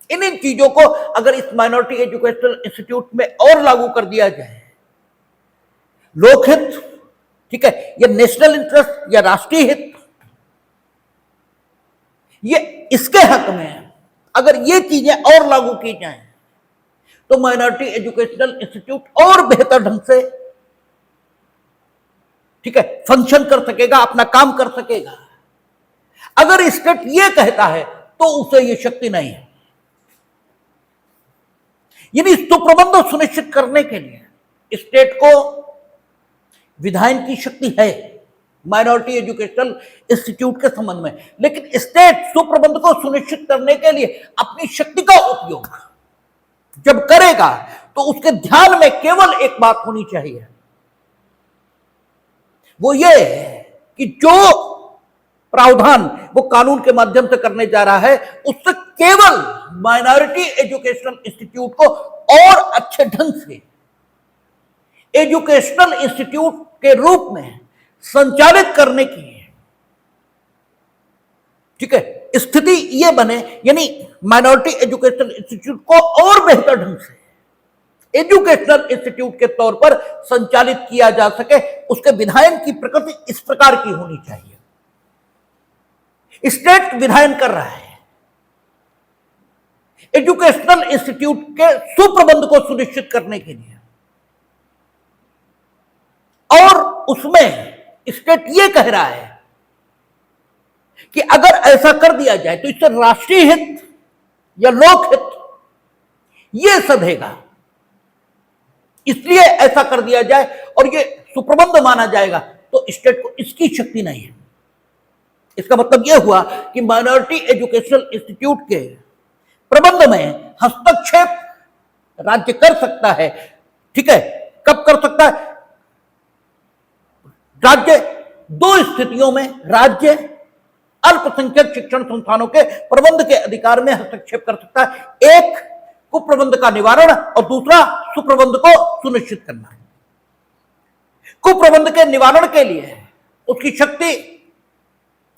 इन चीजों को अगर इस माइनॉरिटी एजुकेशनल इंस्टीट्यूट में और लागू कर दिया जाए, लोकहित, ठीक है, या नेशनल इंटरेस्ट या राष्ट्रीय हित, ये इसके हक में अगर ये चीजें और लागू की जाएं तो माइनॉरिटी एजुकेशनल इंस्टीट्यूट और बेहतर ढंग से, ठीक है, फंक्शन कर सकेगा, अपना काम कर सकेगा। अगर स्टेट ये कहता है तो उसे ये शक्ति नहीं है। यानी सुप्रबंध सुनिश्चित करने के लिए स्टेट को विधायन की शक्ति है माइनॉरिटी एजुकेशनल इंस्टीट्यूट के संबंध में, लेकिन स्टेट सुप्रबंध को सुनिश्चित करने के लिए अपनी शक्ति का उपयोग जब करेगा तो उसके ध्यान में केवल एक बात होनी चाहिए, वो ये है कि जो प्रावधान वो कानून के माध्यम से करने जा रहा है उससे केवल माइनॉरिटी एजुकेशनल इंस्टीट्यूट को और अच्छे ढंग से एजुकेशनल इंस्टीट्यूट के रूप में संचालित करने की, ठीक है, स्थिति ये बने, यानी माइनॉरिटी एजुकेशनल इंस्टीट्यूट को और बेहतर ढंग से एजुकेशनल इंस्टीट्यूट के तौर पर संचालित किया जा सके, उसके विधायन की प्रकृति इस प्रकार की होनी चाहिए। स्टेट विधायन कर रहा है, एजुकेशनल इंस्टीट्यूट के सुप्रबंध को सुनिश्चित करने के लिए, और उसमें स्टेट यह कह रहा है कि अगर ऐसा कर दिया जाए तो इससे राष्ट्रीय हित या लोकहित यह सधेगा, इसलिए ऐसा कर दिया जाए और यह सुप्रबंध माना जाएगा। तो स्टेट को इसकी शक्ति नहीं है। इसका मतलब यह हुआ कि माइनॉरिटी एजुकेशनल इंस्टीट्यूट के प्रबंध में हस्तक्षेप राज्य कर सकता है। ठीक है, कब कर सकता है? राज्य दो स्थितियों में राज्य अल्पसंख्यक शिक्षण संस्थानों के प्रबंध के अधिकार में हस्तक्षेप कर सकता है। एक, कुप्रबंध का निवारण, और दूसरा सुप्रबंध को सुनिश्चित करना। कुप्रबंध के निवारण के लिए उसकी शक्ति,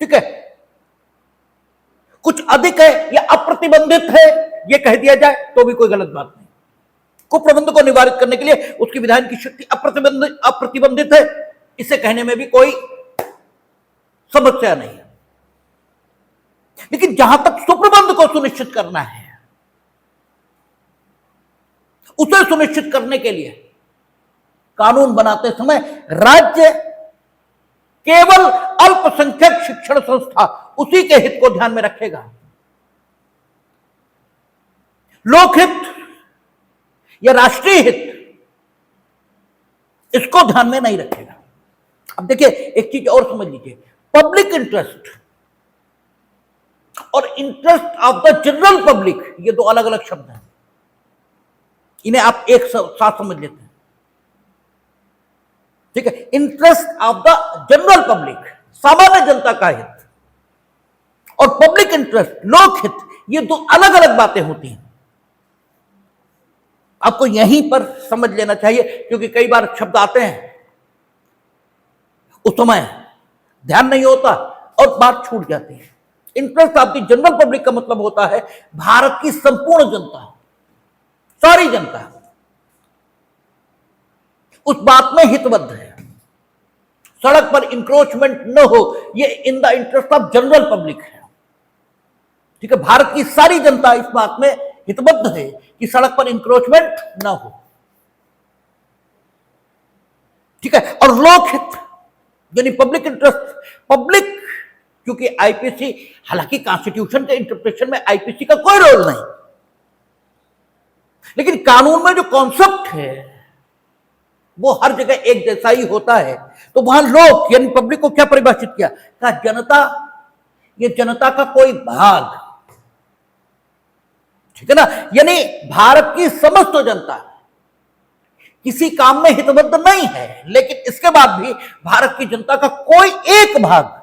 ठीक है, कुछ अधिक है या अप्रतिबंधित है, यह कह दिया जाए तो भी कोई गलत बात नहीं। कुप्रबंध को निवारित करने के लिए उसकी विधायन की शक्ति अप्रतिबंधित है, इसे कहने में भी कोई समस्या नहीं है। लेकिन जहां तक सुप्रबंध को सुनिश्चित करना है, उसे सुनिश्चित करने के लिए कानून बनाते समय राज्य केवल अल्पसंख्यक शिक्षण संस्था उसी के हित को ध्यान में रखेगा, लोकहित या राष्ट्रीय हित इसको ध्यान में नहीं रखेगा। अब देखिए, एक चीज और समझ लीजिए, पब्लिक इंटरेस्ट और interest of the general public, ये दो अलग अलग शब्द हैं, इन्हें आप एक साथ समझ लेते हैं। ठीक है, interest of the general public, सामान्य जनता का हित, और पब्लिक इंटरेस्ट, लोकहित, ये दो अलग अलग बातें होती हैं। आपको यहीं पर समझ लेना चाहिए, क्योंकि कई बार शब्द आते हैं, उस समय ध्यान नहीं होता और बात छूट जाती है। Interest of the general public का मतलब होता है भारत की संपूर्ण जनता, सारी जनता उस बात में हितबद्ध है, सड़क पर इंक्रोचमेंट न हो, ये in the interest of general public है। ठीक है, भारत की सारी जनता इस बात में हितबद्ध है कि सड़क पर इंक्रोचमेंट ना हो। ठीक है, और लोकहित यानी पब्लिक इंटरेस्ट, पब्लिक, क्योंकि आईपीसी, हालांकि कॉन्स्टिट्यूशन के इंटरप्रिटेशन में आईपीसी का कोई रोल नहीं, लेकिन कानून में जो कॉन्सेप्ट है वो हर जगह एक जैसा ही होता है। तो वहां लोग यानी पब्लिक को क्या परिभाषित किया? कहा जनता, ये जनता का कोई भाग, ठीक है ना, यानी भारत की समस्त जनता किसी काम में हितबद्ध नहीं है, लेकिन इसके बाद भी भारत की जनता का कोई एक भाग,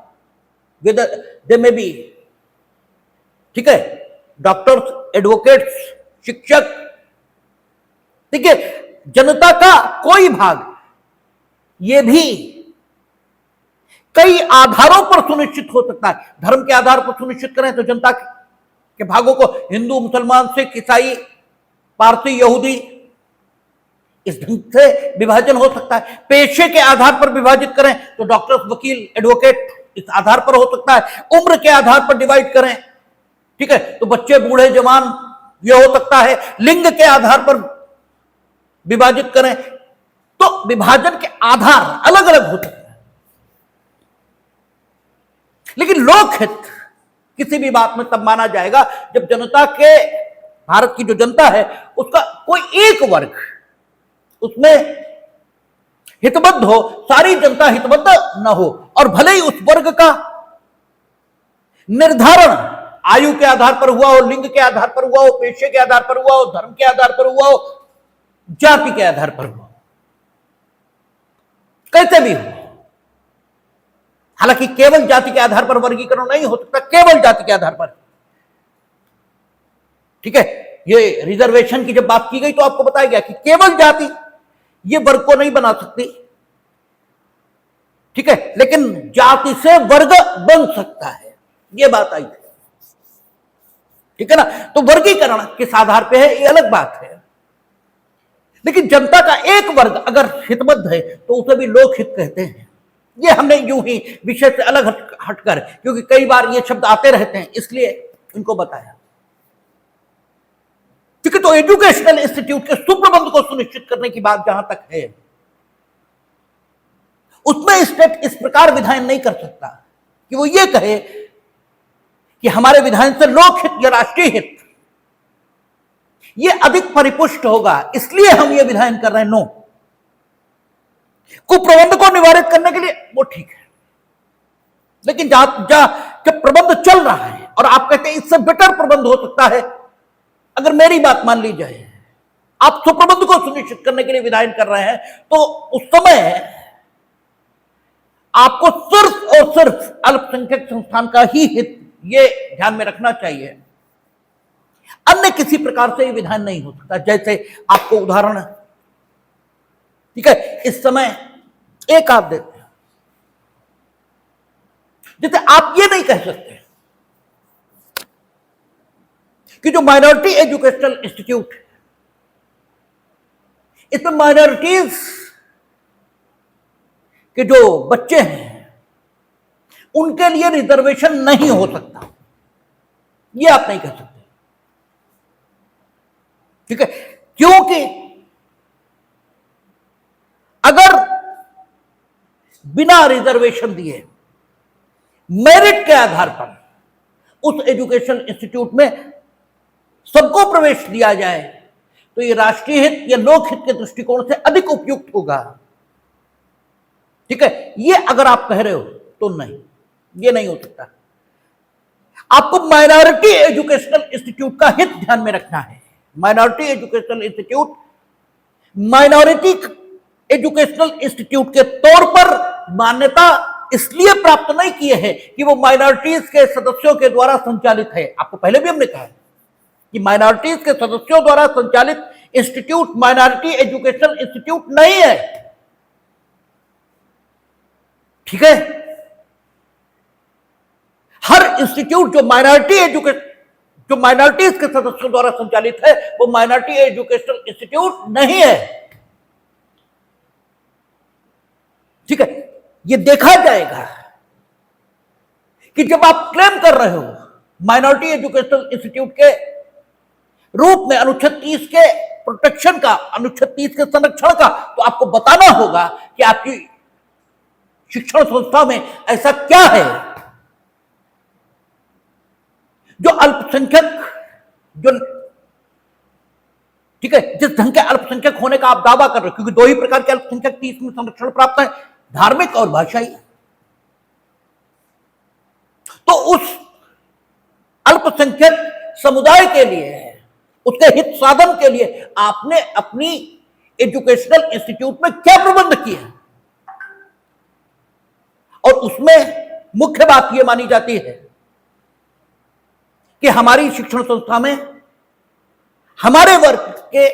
दे में भी, ठीक है, डॉक्टर्स, एडवोकेट्स, शिक्षक, ठीक है, जनता का कोई भाग, यह भी कई आधारों पर सुनिश्चित हो सकता है। धर्म के आधार पर सुनिश्चित करें तो जनता के भागों को हिंदू, मुसलमान, सिख, ईसाई, पारसी, यहूदी, इस ढंग से विभाजन हो सकता है। पेशे के आधार पर विभाजित करें तो डॉक्टर, वकील, एडवोकेट, इस आधार पर हो सकता है। उम्र के आधार पर डिवाइड करें, ठीक है, तो बच्चे, बूढ़े, जवान, यह हो सकता है। लिंग के आधार पर विभाजित करें तो विभाजन के आधार अलग अलग होते हैं। लेकिन लोकहित किसी भी बात में तब माना जाएगा जब जनता के, भारत की जो जनता है उसका कोई एक वर्ग उसमें हितबद्ध हो, सारी जनता हितबद्ध न हो, और भले ही उस वर्ग का निर्धारण आयु के आधार पर हुआ हो, लिंग के आधार पर हुआ हो, पेशे के आधार पर हुआ हो, धर्म के आधार पर हुआ हो, जाति के आधार पर हुआ, कैसे भी हो। हालांकि केवल जाति के आधार पर वर्गीकरण नहीं हो सकता, केवल जाति के आधार पर, ठीक है। ये रिजर्वेशन की जब बात की गई तो आपको बताया गया कि केवल जाति ये वर्ग को नहीं बना सकती, ठीक है, लेकिन जाति से वर्ग बन सकता है, ये बात आई थी, ठीक है ना। तो वर्गीकरण किस आधार पे है ये अलग बात है। लेकिन जनता का एक वर्ग अगर हितबद्ध है तो उसे भी लोक हित कहते हैं। ये हमने यूं ही विषय से अलग हटकर, क्योंकि कई बार ये शब्द आते रहते हैं, इसलिए इनको बताया। ठीक है, तो एजुकेशनल इंस्टीट्यूट के सुप्रबंध को सुनिश्चित करने की बात जहां तक है, उसमें स्टेट इस प्रकार विधायन नहीं कर सकता कि वो ये कहे कि हमारे विधायन से लोक हित या राष्ट्रीय हित ये अधिक परिपुष्ट होगा, इसलिए हम ये विधायन कर रहे हैं। नो, कुप्रबंध को निवारित करने के लिए वो ठीक है, लेकिन जब प्रबंध चल रहा है और आप कहते हैं इससे बेटर प्रबंध हो सकता है, अगर मेरी बात मान ली जाए, आप सुप्रबंध को सुनिश्चित करने के लिए विधायन कर रहे हैं, तो उस समय आपको सिर्फ और सिर्फ अल्पसंख्यक संस्थान का ही हित ये ध्यान में रखना चाहिए, अन्य किसी प्रकार से ये विधान नहीं हो सकता। जैसे आपको उदाहरण, ठीक है, इस समय एक आप देते हैं, जैसे आप ये नहीं कह सकते कि जो माइनॉरिटी एजुकेशनल इंस्टीट्यूट, इसमें माइनॉरिटीज के जो बच्चे हैं उनके लिए रिजर्वेशन नहीं हो सकता, ये आप नहीं कह सकते। ठीक है, क्योंकि अगर बिना रिजर्वेशन दिए मेरिट के आधार पर उस एजुकेशन इंस्टीट्यूट में सबको प्रवेश दिया जाए, तो ये राष्ट्रीय हित या लोक हित के दृष्टिकोण से अधिक उपयुक्त होगा। ठीक है, ये अगर आप कह रहे हो तो नहीं, ये नहीं हो सकता। आपको माइनॉरिटी एजुकेशनल इंस्टीट्यूट का हित ध्यान में रखना है। Minority educational institute minority educational institute के तौर पर मान्यता इसलिए प्राप्त नहीं किए हैं कि वो माइनॉरिटीज के सदस्यों के द्वारा संचालित है। आपको पहले भी हमने कहा कि माइनॉरिटीज के सदस्यों द्वारा संचालित इंस्टीट्यूट माइनॉरिटी एजुकेशनल इंस्टीट्यूट नहीं है। ठीक है, हर इंस्टीट्यूट जो माइनॉरिटीज के सदस्यों द्वारा संचालित है वो माइनॉरिटी एजुकेशनल इंस्टीट्यूट नहीं है। ठीक है, ये देखा जाएगा कि जब आप क्लेम कर रहे हो माइनॉरिटी एजुकेशनल इंस्टीट्यूट के रूप में अनुच्छेद 30 के प्रोटेक्शन का, अनुच्छेद 30 के संरक्षण का, तो आपको बताना होगा कि आपकी शिक्षण संस्था में ऐसा क्या है जो अल्पसंख्यक, जो ठीक है, जिस ढंग के अल्पसंख्यक होने का आप दावा कर रहे हो, क्योंकि दो ही प्रकार के अल्पसंख्यक 30 में संरक्षण प्राप्त है, धार्मिक और भाषाई। तो उस अल्पसंख्यक समुदाय के लिए, उसके हित साधन के लिए आपने अपनी एजुकेशनल इंस्टीट्यूट में क्या प्रबंध किया, और उसमें मुख्य बात यह मानी जाती है कि हमारी शिक्षण संस्था में हमारे वर्ग के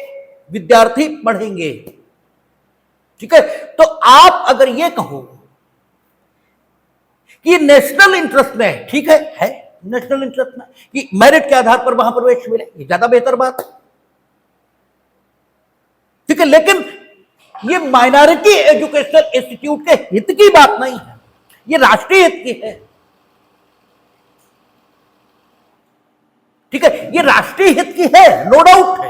विद्यार्थी पढ़ेंगे। ठीक है, तो आप अगर ये कहो कि नेशनल इंटरेस्ट में, ठीक है नेशनल इंटरेस्ट में कि मेरिट के आधार पर वहां प्रवेश मिले, ये ज्यादा बेहतर बात। ठीक है, लेकिन ये माइनॉरिटी एजुकेशनल इंस्टीट्यूट के हित की बात नहीं है, ये राष्ट्रीय हित की है। ठीक है, ये राष्ट्रीय हित की है, नो डाउट है,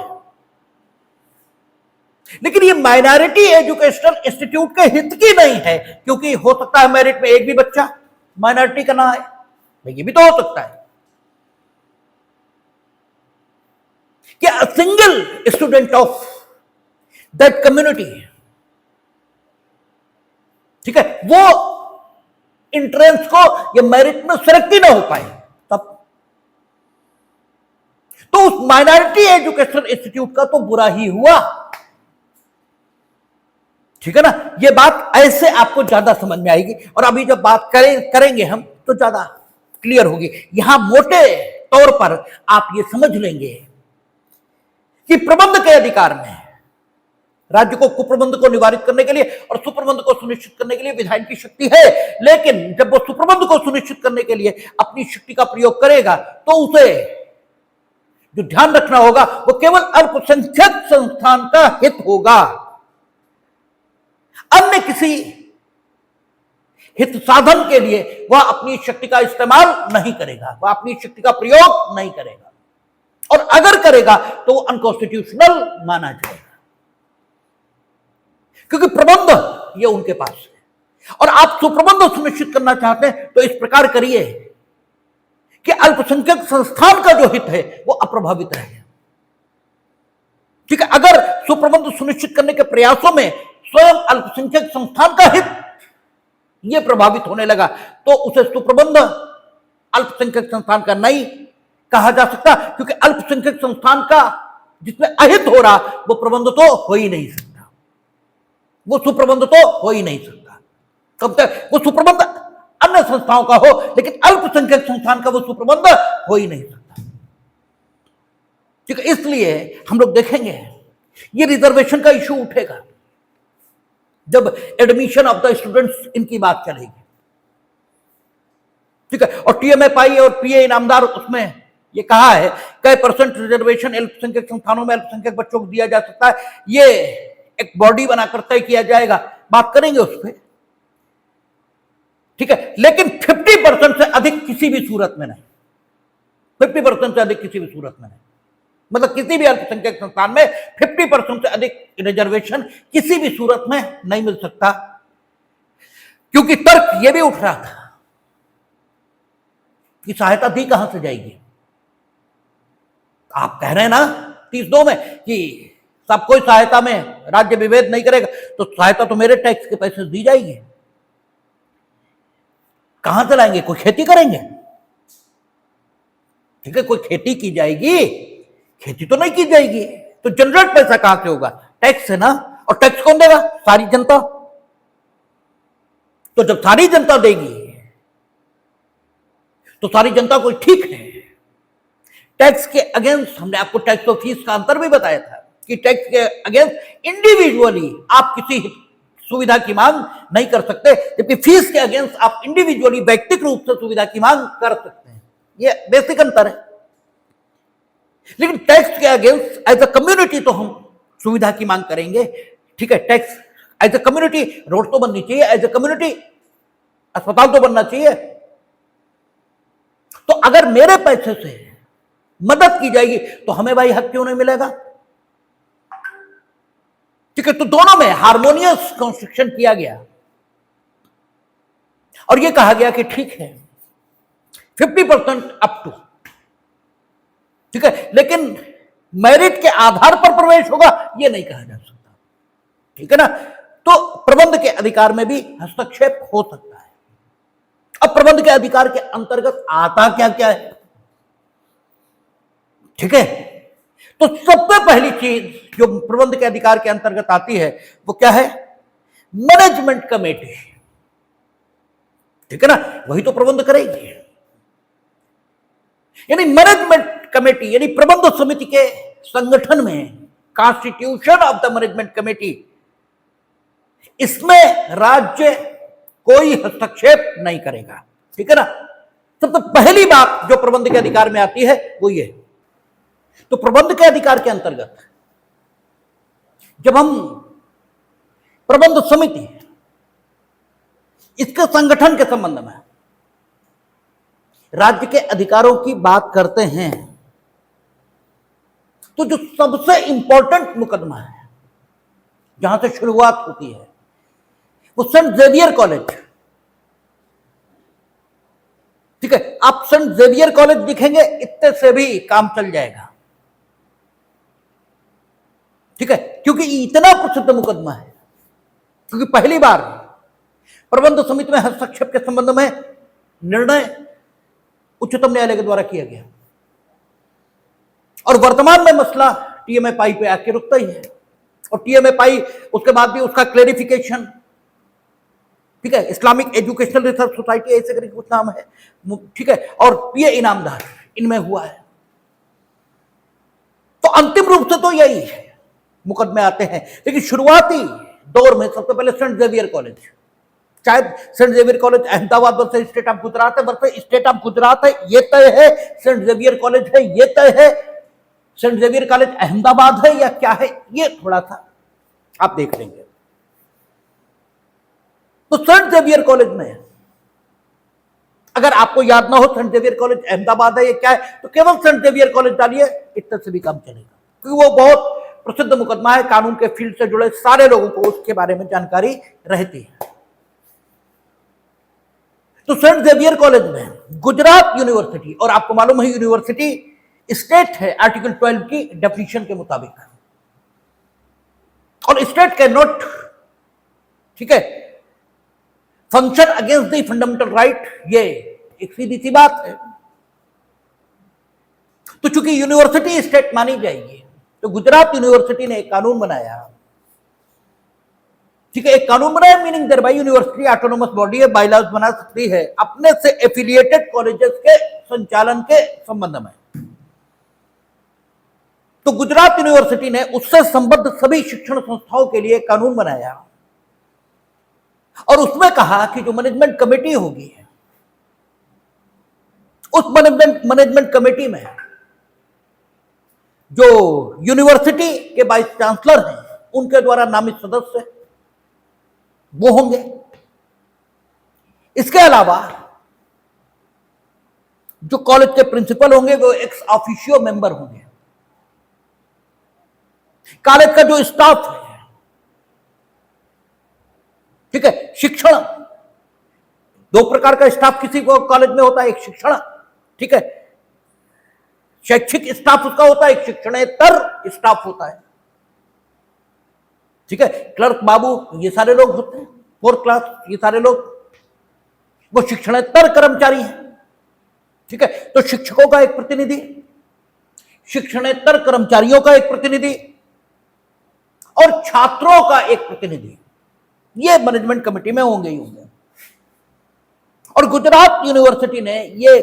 लेकिन ये माइनॉरिटी एजुकेशनल इंस्टीट्यूट के हित की नहीं है, क्योंकि हो सकता है मेरिट में एक भी बच्चा माइनॉरिटी का ना है, ये भी तो हो सकता है कि a single student of that community, ठीक है, वो इंट्रेंस को या मेरिट में सेलेक्ट ही ना हो पाए, तब तो उस माइनॉरिटी एजुकेशनल इंस्टीट्यूट का तो बुरा ही हुआ। ठीक है ना, ये बात ऐसे आपको ज्यादा समझ में आएगी, और अभी जब बात करेंगे हम तो ज्यादा क्लियर होगी। यहां मोटे तौर पर आप ये समझ लेंगे कि प्रबंध के अधिकार में राज्य को कुप्रबंध को निवारित करने के लिए और सुप्रबंध को सुनिश्चित करने के लिए विधायन की शक्ति है, लेकिन जब वो सुप्रबंध को सुनिश्चित करने के लिए अपनी शक्ति का प्रयोग करेगा तो उसे जो ध्यान रखना होगा वो केवल अल्पसंख्यक संस्थान का हित होगा, अन्य किसी हित साधन के लिए वह अपनी शक्ति का इस्तेमाल नहीं करेगा, वह अपनी शक्ति का प्रयोग नहीं करेगा, और अगर करेगा तो वो अनकॉन्स्टिट्यूशनल माना जाएगा, क्योंकि प्रबंध ये उनके पास है। और आप सुप्रबंध सुनिश्चित करना चाहते हैं तो इस प्रकार करिए कि अल्पसंख्यक संस्थान का जो हित है वो अप्रभावित रहे। ठीक है, अगर सुप्रबंध सुनिश्चित करने के प्रयासों में स्वयं अल्पसंख्यक संस्थान का हित ये प्रभावित होने लगा तो उसे सुप्रबंध अल्पसंख्यक संस्थान का नहीं कहा जा सकता, क्योंकि अल्पसंख्यक संस्थान का जिसमें अहित हो रहा वो प्रबंध तो हो ही नहीं सकता, वो सुप्रबंध तो हो ही नहीं सकता। कब तक वो सुप्रबंध अन्य संस्थाओं का हो लेकिन अल्पसंख्यक संस्थान का वो सुप्रबंध हो ही नहीं सकता। ठीक है, इसलिए हम लोग देखेंगे ये रिजर्वेशन का इशू उठेगा जब एडमिशन ऑफ द स्टूडेंट्स इनकी बात चलेगी। ठीक है, और टीएमए और पीए इनामदार उसमें ये कहा है कई % रिजर्वेशन अल्पसंख्यक संस्थानों में अल्पसंख्यक बच्चों को दिया जा सकता है, ये एक बॉडी बनाकर तय किया जाएगा, बात करेंगे उस पर। ठीक है, लेकिन 50% से अधिक किसी भी सूरत में नहीं, 50% से अधिक किसी भी सूरत में नहीं, मतलब किसी भी अल्पसंख्यक संस्थान में 50% से अधिक रिजर्वेशन किसी भी सूरत में नहीं मिल सकता, क्योंकि तर्क यह भी उठ रहा था कि सहायता दी कहां से जाएगी। आप कह रहे हैं ना 30-2 में कि सब कोई सहायता में राज्य विभेद नहीं करेगा, तो सहायता तो मेरे टैक्स के पैसे दी जाएगी, कहां से लाएंगे? कोई खेती करेंगे? ठीक है, कोई खेती की जाएगी? खेती तो नहीं की जाएगी, तो जनरेट पैसा कहां से होगा? टैक्स से ना, और टैक्स कौन देगा? सारी जनता। तो जब सारी जनता देगी तो सारी जनता को ठीक है। टैक्स के अगेंस्ट हमने आपको टैक्स और फीस का अंतर भी बताया था कि टैक्स के अगेंस्ट इंडिविजुअली आप किसी सुविधा की मांग नहीं कर सकते, जबकि फीस के अगेंस्ट आप इंडिविजुअली व्यक्तिगत रूप से सुविधा की मांग कर सकते हैं। ये बेसिक अंतर है। लेकिन टैक्स के अगेंस्ट एज अ कम्युनिटी तो हम सुविधा की मांग करेंगे। ठीक है, tax as a community, road तो बननी चाहिए, एज अ कम्युनिटी अस्पताल तो बनना चाहिए। तो अगर मेरे पैसे से मदद की जाएगी तो हमें भाई हक क्यों नहीं मिलेगा? ठीक है, तो दोनों में हार्मोनियस कंस्ट्रक्शन किया गया और यह कहा गया कि ठीक है 50% अप टू, ठीक है, लेकिन मेरिट के आधार पर प्रवेश होगा यह नहीं कहा जा सकता। ठीक है ना, तो प्रबंध के अधिकार में भी हस्तक्षेप हो सकता है। अब प्रबंध के अधिकार के अंतर्गत आता क्या क्या है? ठीक है, तो सबसे पहली चीज जो प्रबंध के अधिकार के अंतर्गत आती है वो क्या है? Management committee. ठीक है ना, वही तो प्रबंध करेगी। यानी मैनेजमेंट कमेटी यानी प्रबंध समिति के संगठन में constitution of the management committee, इसमें राज्य कोई हस्तक्षेप नहीं करेगा। ठीक है ना, सबसे पहली बात जो प्रबंध के अधिकार में आती है वो ये। तो प्रबंध के अधिकार के अंतर्गत जब हम प्रबंध समिति इसके संगठन के संबंध में राज्य के अधिकारों की बात करते हैं तो जो सबसे इंपॉर्टेंट मुकदमा है जहां से शुरुआत होती है वो सेंट जेवियर कॉलेज। ठीक है, आप सेंट जेवियर कॉलेज दिखेंगे इतने से भी काम चल जाएगा। ठीक है, क्योंकि इतना प्रसिद्ध मुकदमा है, क्योंकि पहली बार प्रबंध समिति में हस्तक्षेप के संबंध में निर्णय उच्चतम न्यायालय के द्वारा किया गया और वर्तमान में मसला टीएमए पाई पे आके रुकता ही है। और टीएमए पाई उसके बाद भी उसका क्लेरिफिकेशन, ठीक है, इस्लामिक एजुकेशनल रिसर्च सोसाइटी ऐसे करके कुछ नाम है, ठीक है, और पीए इनामदार, इनमें हुआ है। तो अंतिम रूप से तो यही है मुकदमे आते हैं। लेकिन शुरुआती दौर में सबसे पहले सेंट जेवियर कॉलेज, शायद Saint Xavier college Ahmedabad versus state of Gujarat है, वर्सेस स्टेट ऑफ गुजरात है ये तय है, सेंट जेवियर कॉलेज है ये तय है, सेंट जेवियर कॉलेज अहमदाबाद है या क्या है, ये थोड़ा सा आप देख लेंगे। तो सेंट जेवियर कॉलेज में अगर आपको याद ना हो सेंट जेवियर कॉलेज अहमदाबाद है या क्या है, तो केवल सेंट जेवियर कॉलेज डालिए, इतने से भी काम चलेगा, क्योंकि वो बहुत प्रसिद्ध मुकदमा है, कानून के फील्ड से जुड़े सारे लोगों को उसके बारे में जानकारी रहती है। तो सेंट जेवियर कॉलेज में गुजरात यूनिवर्सिटी, और आपको मालूम है यूनिवर्सिटी स्टेट है आर्टिकल 12 की डेफिनेशन के मुताबिक, और स्टेट कैन नॉट, ठीक है, function against the fundamental right, ये एक सीधी सी बात है। तो चूंकि यूनिवर्सिटी स्टेट मानी जाएगी, तो गुजरात यूनिवर्सिटी ने एक कानून बनाया, ठीक है, एक कानून बनाया, meaning thereby university autonomous body है, बायलॉज बना सकती है अपने से एफिलिएटेड कॉलेजेस के संचालन के संबंध में। तो गुजरात यूनिवर्सिटी ने उससे संबद्ध सभी शिक्षण संस्थाओं के लिए कानून बनाया, और उसमें कहा कि जो मैनेजमेंट कमेटी होगी, उस मैनेजमेंट कमेटी में जो यूनिवर्सिटी के वाइस चांसलर हैं, उनके द्वारा नामित सदस्य वो होंगे। इसके अलावा जो कॉलेज के प्रिंसिपल होंगे वो एक्स ऑफिशियो मेंबर होंगे। कॉलेज का जो स्टाफ है, ठीक है, शिक्षण, दो प्रकार का स्टाफ किसी को कॉलेज में होता है, एक शिक्षण, ठीक है, शैक्षिक स्टाफ उसका होता है, एक शिक्षणेतर स्टाफ होता है, ठीक है, क्लर्क बाबू ये सारे लोग होते हैं, 4th क्लास ये सारे लोग, वो शिक्षणेतर कर्मचारी हैं, ठीक है। तो शिक्षकों का एक प्रतिनिधि, शिक्षणेतर कर्मचारियों का एक प्रतिनिधि और छात्रों का एक प्रतिनिधि, ये मैनेजमेंट कमेटी में होंगे ही होंगे। और गुजरात यूनिवर्सिटी ने ये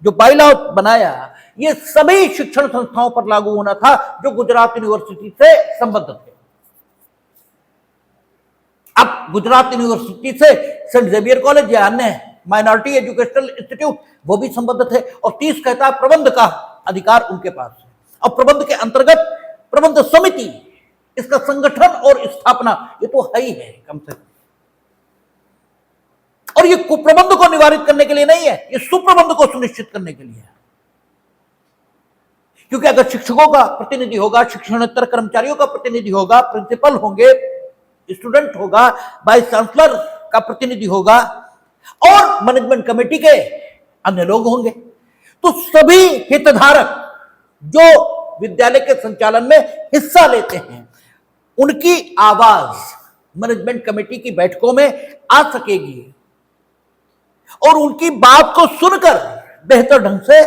जो बायलॉ बनाया, ये सभी शिक्षण संस्थाओं पर लागू होना था जो गुजरात यूनिवर्सिटी से संबद्ध थे। अब गुजरात यूनिवर्सिटी से सेंट जेवियर कॉलेज या अन्य माइनॉरिटी एजुकेशनल इंस्टीट्यूट वो भी संबद्ध थे, और 30 कहता है प्रबंध का अधिकार उनके पास है, और प्रबंध के अंतर्गत प्रबंध समिति, इसका संगठन और स्थापना ये तो है ही है कम से कम। और ये कुप्रबंध को निवारित करने के लिए नहीं है, ये सुप्रबंध को सुनिश्चित करने के लिए है। क्योंकि अगर शिक्षकों का प्रतिनिधि होगा, शिक्षणेतर कर्मचारियों का प्रतिनिधि होगा, प्रिंसिपल होंगे, स्टूडेंट होगा, वाइस चांसलर का प्रतिनिधि होगा, और मैनेजमेंट कमेटी के अन्य लोग होंगे, तो सभी हितधारक जो विद्यालय के संचालन में हिस्सा लेते हैं, उनकी आवाज मैनेजमेंट कमेटी की बैठकों में आ सकेगी, और उनकी बात को सुनकर बेहतर ढंग से,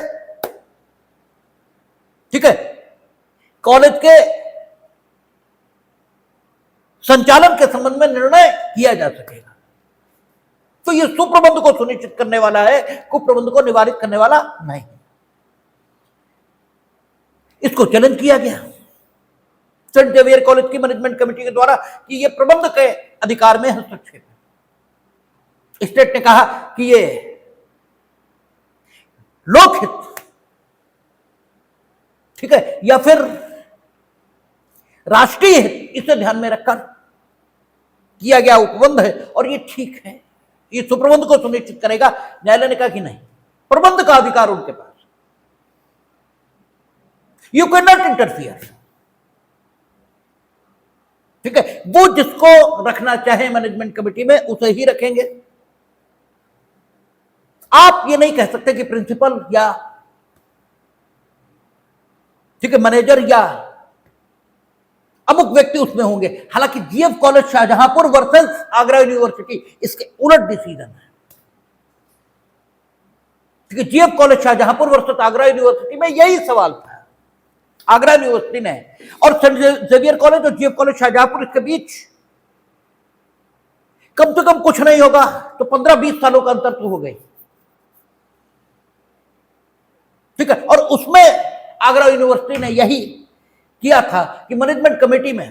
ठीक है, कॉलेज के संचालन के संबंध में निर्णय किया जा सकेगा। तो यह सुप्रबंध को सुनिश्चित करने वाला है, कुप्रबंध को निवारित करने वाला नहीं। इसको चैलेंज किया गया सेंट जेवियर कॉलेज की मैनेजमेंट कमेटी के द्वारा कि यह प्रबंध के अधिकार में हस्तक्षेप है। स्टेट ने कहा कि ये लोकहित, ठीक है, या फिर राष्ट्रीय हित, इसे ध्यान में रखकर किया गया उपबंध है, और ये ठीक है, ये सुप्रबंध को सुनिश्चित करेगा। न्यायालय ने कहा कि नहीं, प्रबंध का अधिकार उनके पास, यू कैन नॉट इंटरफियर, ठीक है, वो जिसको रखना चाहे मैनेजमेंट कमेटी में उसे ही रखेंगे। आप ये नहीं कह सकते कि प्रिंसिपल या, ठीक है, मैनेजर या अमुक व्यक्ति उसमें होंगे। हालांकि GF college Shahjahanpur versus Agra university इसके उलट डिसीजन है, क्योंकि GF college Shahjahanpur versus Agra university में यही सवाल था। आगरा यूनिवर्सिटी ने और सेंट जेवियर कॉलेज और जीएफ कॉलेज शाहजहांपुर, इसके बीच कम से कम कुछ नहीं होगा तो 15-20 सालों का अंतर तो हो गई, ठीक है। और उसमें आगरा यूनिवर्सिटी ने यही किया था कि मैनेजमेंट कमेटी में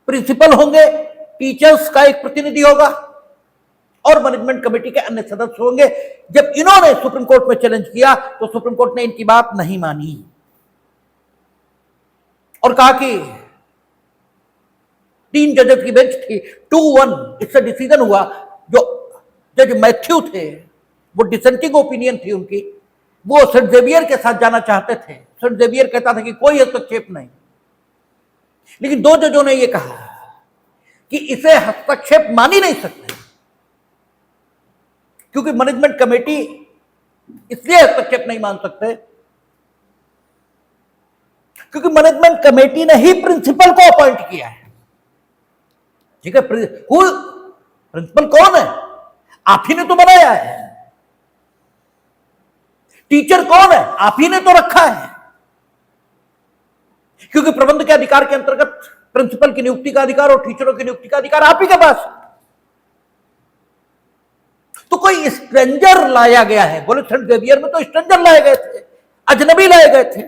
प्रिंसिपल होंगे, टीचर्स का एक प्रतिनिधि होगा, और मैनेजमेंट कमेटी के अन्य सदस्य होंगे। जब इन्होंने सुप्रीम कोर्ट में चैलेंज किया तो सुप्रीम कोर्ट ने इनकी बात नहीं मानी। और कहा कि 3 जजेस की बेंच थी, 2-1 इससे डिसीजन हुआ। जो जज मैथ्यू थे, वो डिसेंटिंग ओपिनियन थी उनकी, वो सेंट जेवियर के साथ जाना चाहते थे। सेंट जेवियर कहता था कि कोई हस्तक्षेप नहीं, लेकिन 2 जजों ने यह कहा कि इसे हस्तक्षेप मान ही नहीं सकते, क्योंकि मैनेजमेंट कमेटी इसलिए हस्तक्षेप नहीं मान सकते क्योंकि मैनेजमेंट कमेटी ने ही प्रिंसिपल को अपॉइंट किया है। ठीक है, प्रिंसिपल कौन है? आप ही ने तो बनाया है। टीचर कौन है? आप ही ने तो रखा है। क्योंकि प्रबंध के अधिकार के अंतर्गत प्रिंसिपल की नियुक्ति का अधिकार और टीचरों की नियुक्ति का अधिकार आप ही के पास। तो कोई स्ट्रेंजर लाया गया है, बोले सेंट जेवियर में तो स्ट्रेंजर लाए गए थे, अजनबी लाए गए थे,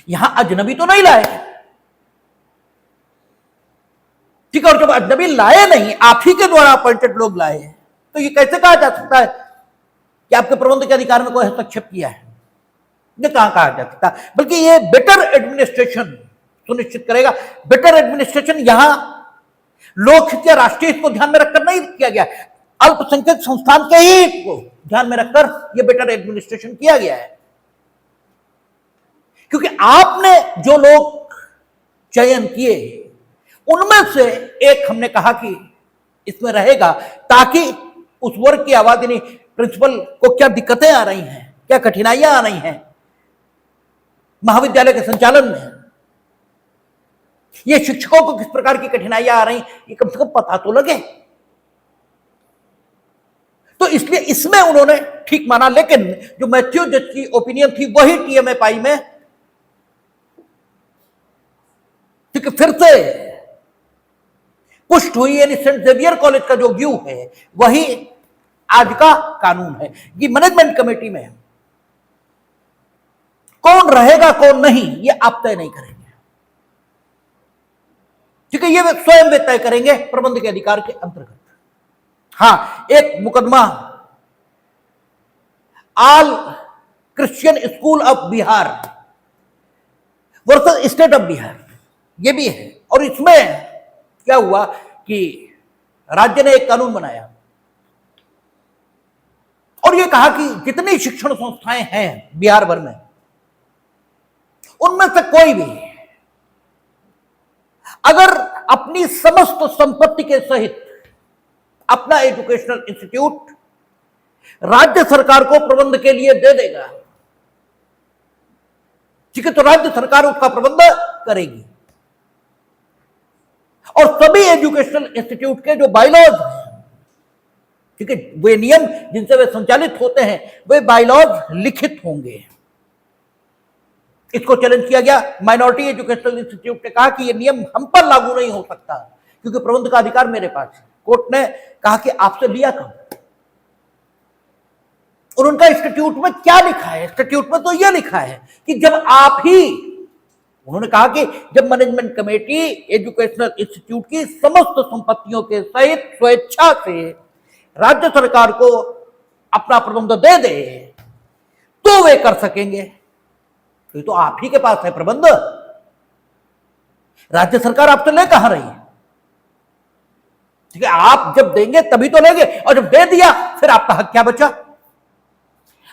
यहां अजनबी तो नहीं लाए। ठीक है, और जब अजनबी लाए नहीं, आप ही के द्वारा अपॉइंटेड लोग लाए, तो ये कैसे कहा जा सकता है कि आपके प्रबंध के अधिकार में कोई हस्तक्षेप किया है? ये कहां कहा जा सकता? बल्कि ये बेटर एडमिनिस्ट्रेशन सुनिश्चित करेगा। बेटर एडमिनिस्ट्रेशन यहां लोकहित या राष्ट्रीय हित को ध्यान में रखकर नहीं किया गया, अल्पसंख्यक संस्थान के ही हित को ध्यान में रखकर यह बेटर एडमिनिस्ट्रेशन किया गया है। क्योंकि आपने जो लोग चयन किए, उनमें से एक हमने कहा कि इसमें रहेगा, ताकि उस वर्ग की आवाज, यानी प्रिंसिपल को क्या दिक्कतें आ रही हैं, क्या कठिनाइयां आ रही हैं महाविद्यालय के संचालन में, ये शिक्षकों को किस प्रकार की कठिनाइयां आ रही, ये कम से कम पता तो लगे। तो इसलिए इसमें उन्होंने ठीक माना। लेकिन जो मैथ्यू जज की ओपिनियन थी वही टीएमएफआई में ठीक फिर से पुष्ट हुई, यानी सेंट जेवियर कॉलेज का जो व्यू है वही आज का कानून है कि मैनेजमेंट कमेटी में कौन रहेगा कौन नहीं, ये आप तय नहीं करेंगे। ठीक है, ये स्वयं वे तय करेंगे प्रबंध के अधिकार के अंतर्गत। हां, एक मुकदमा all Christian school of Bihar versus state of Bihar, ये भी है। और इसमें क्या हुआ कि राज्य ने एक कानून बनाया और यह कहा कि जितनी शिक्षण संस्थाएं हैं बिहार भर में, उनमें से कोई भी अगर अपनी समस्त संपत्ति के सहित अपना एजुकेशनल इंस्टीट्यूट राज्य सरकार को प्रबंध के लिए दे देगा, ठीक है, तो राज्य सरकार उसका प्रबंध करेगी। और सभी एजुकेशनल इंस्टीट्यूट के जो बायलॉज हैं, ठीक है, वे नियम जिनसे वे संचालित होते हैं, वे बायलॉज लिखित होंगे। इसको चैलेंज किया गया। माइनॉरिटी एजुकेशनल इंस्टीट्यूट ने कहा कि यह नियम हम पर लागू नहीं हो सकता क्योंकि प्रबंध का अधिकार मेरे पास है। कोर्ट ने कहा कि आपसे लिया कम। और उनका इंस्टीट्यूट में क्या लिखा है? इंस्टीट्यूट में तो यह लिखा है कि जब आप ही, उन्होंने कहा कि जब मैनेजमेंट कमेटी एजुकेशनल इंस्टीट्यूट की समस्त संपत्तियों के सहित स्वेच्छा से राज्य सरकार को अपना प्रबंध दे दे तो वे कर सकेंगे। तो आप ही के पास है प्रबंध, राज्य सरकार आपसे ले कहां रही है? ठीक है, आप जब देंगे तभी तो लेंगे, और जब दे दिया फिर आपका हक क्या बचा?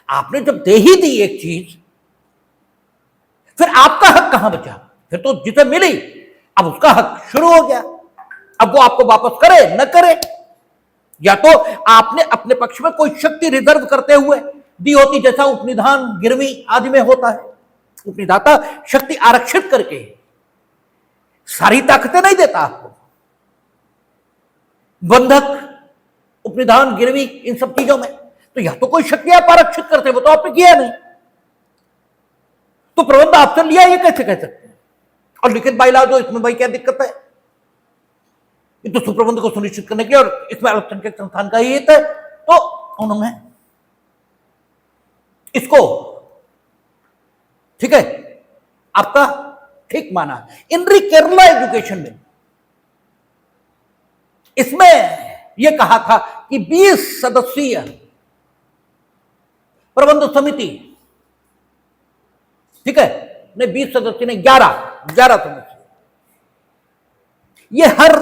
आपने जब दे ही दी एक चीज, फिर आपका हक कहां बचा? फिर तो जिसे मिली अब उसका हक शुरू हो गया। अब वो आपको वापस करे न करे, या तो आपने अपने पक्ष में कोई शक्ति रिजर्व करते हुए दी होती, जैसा उपनिधान गिरवी आदि में होता है। उपनिदाता शक्ति आरक्षित करके सारी ताकतें नहीं देता आपको। बंधक, उपनिधान, गिरवी, इन सब चीजों में तो या तो कोई शक्ति आप आरक्षित करते, वो तो आपने किया नहीं, तो प्रबंध आपसे लिया ये कैसे कह सकते हैं? और लिखित बाइला जो इसमें भाई क्या दिक्कत है? ये तो सुप्रबंध को सुनिश्चित करने के और इसमें अल्पसंख्यक संस्थान का ही हित है, तो उन्होंने इसको ठीक है आपका ठीक माना। इनरी केरला एजुकेशन में इसमें यह कहा था कि 20 सदस्यीय प्रबंध समिति, ठीक है, नहीं 20 सदस्य नहीं, 11 सदस्य। ये हर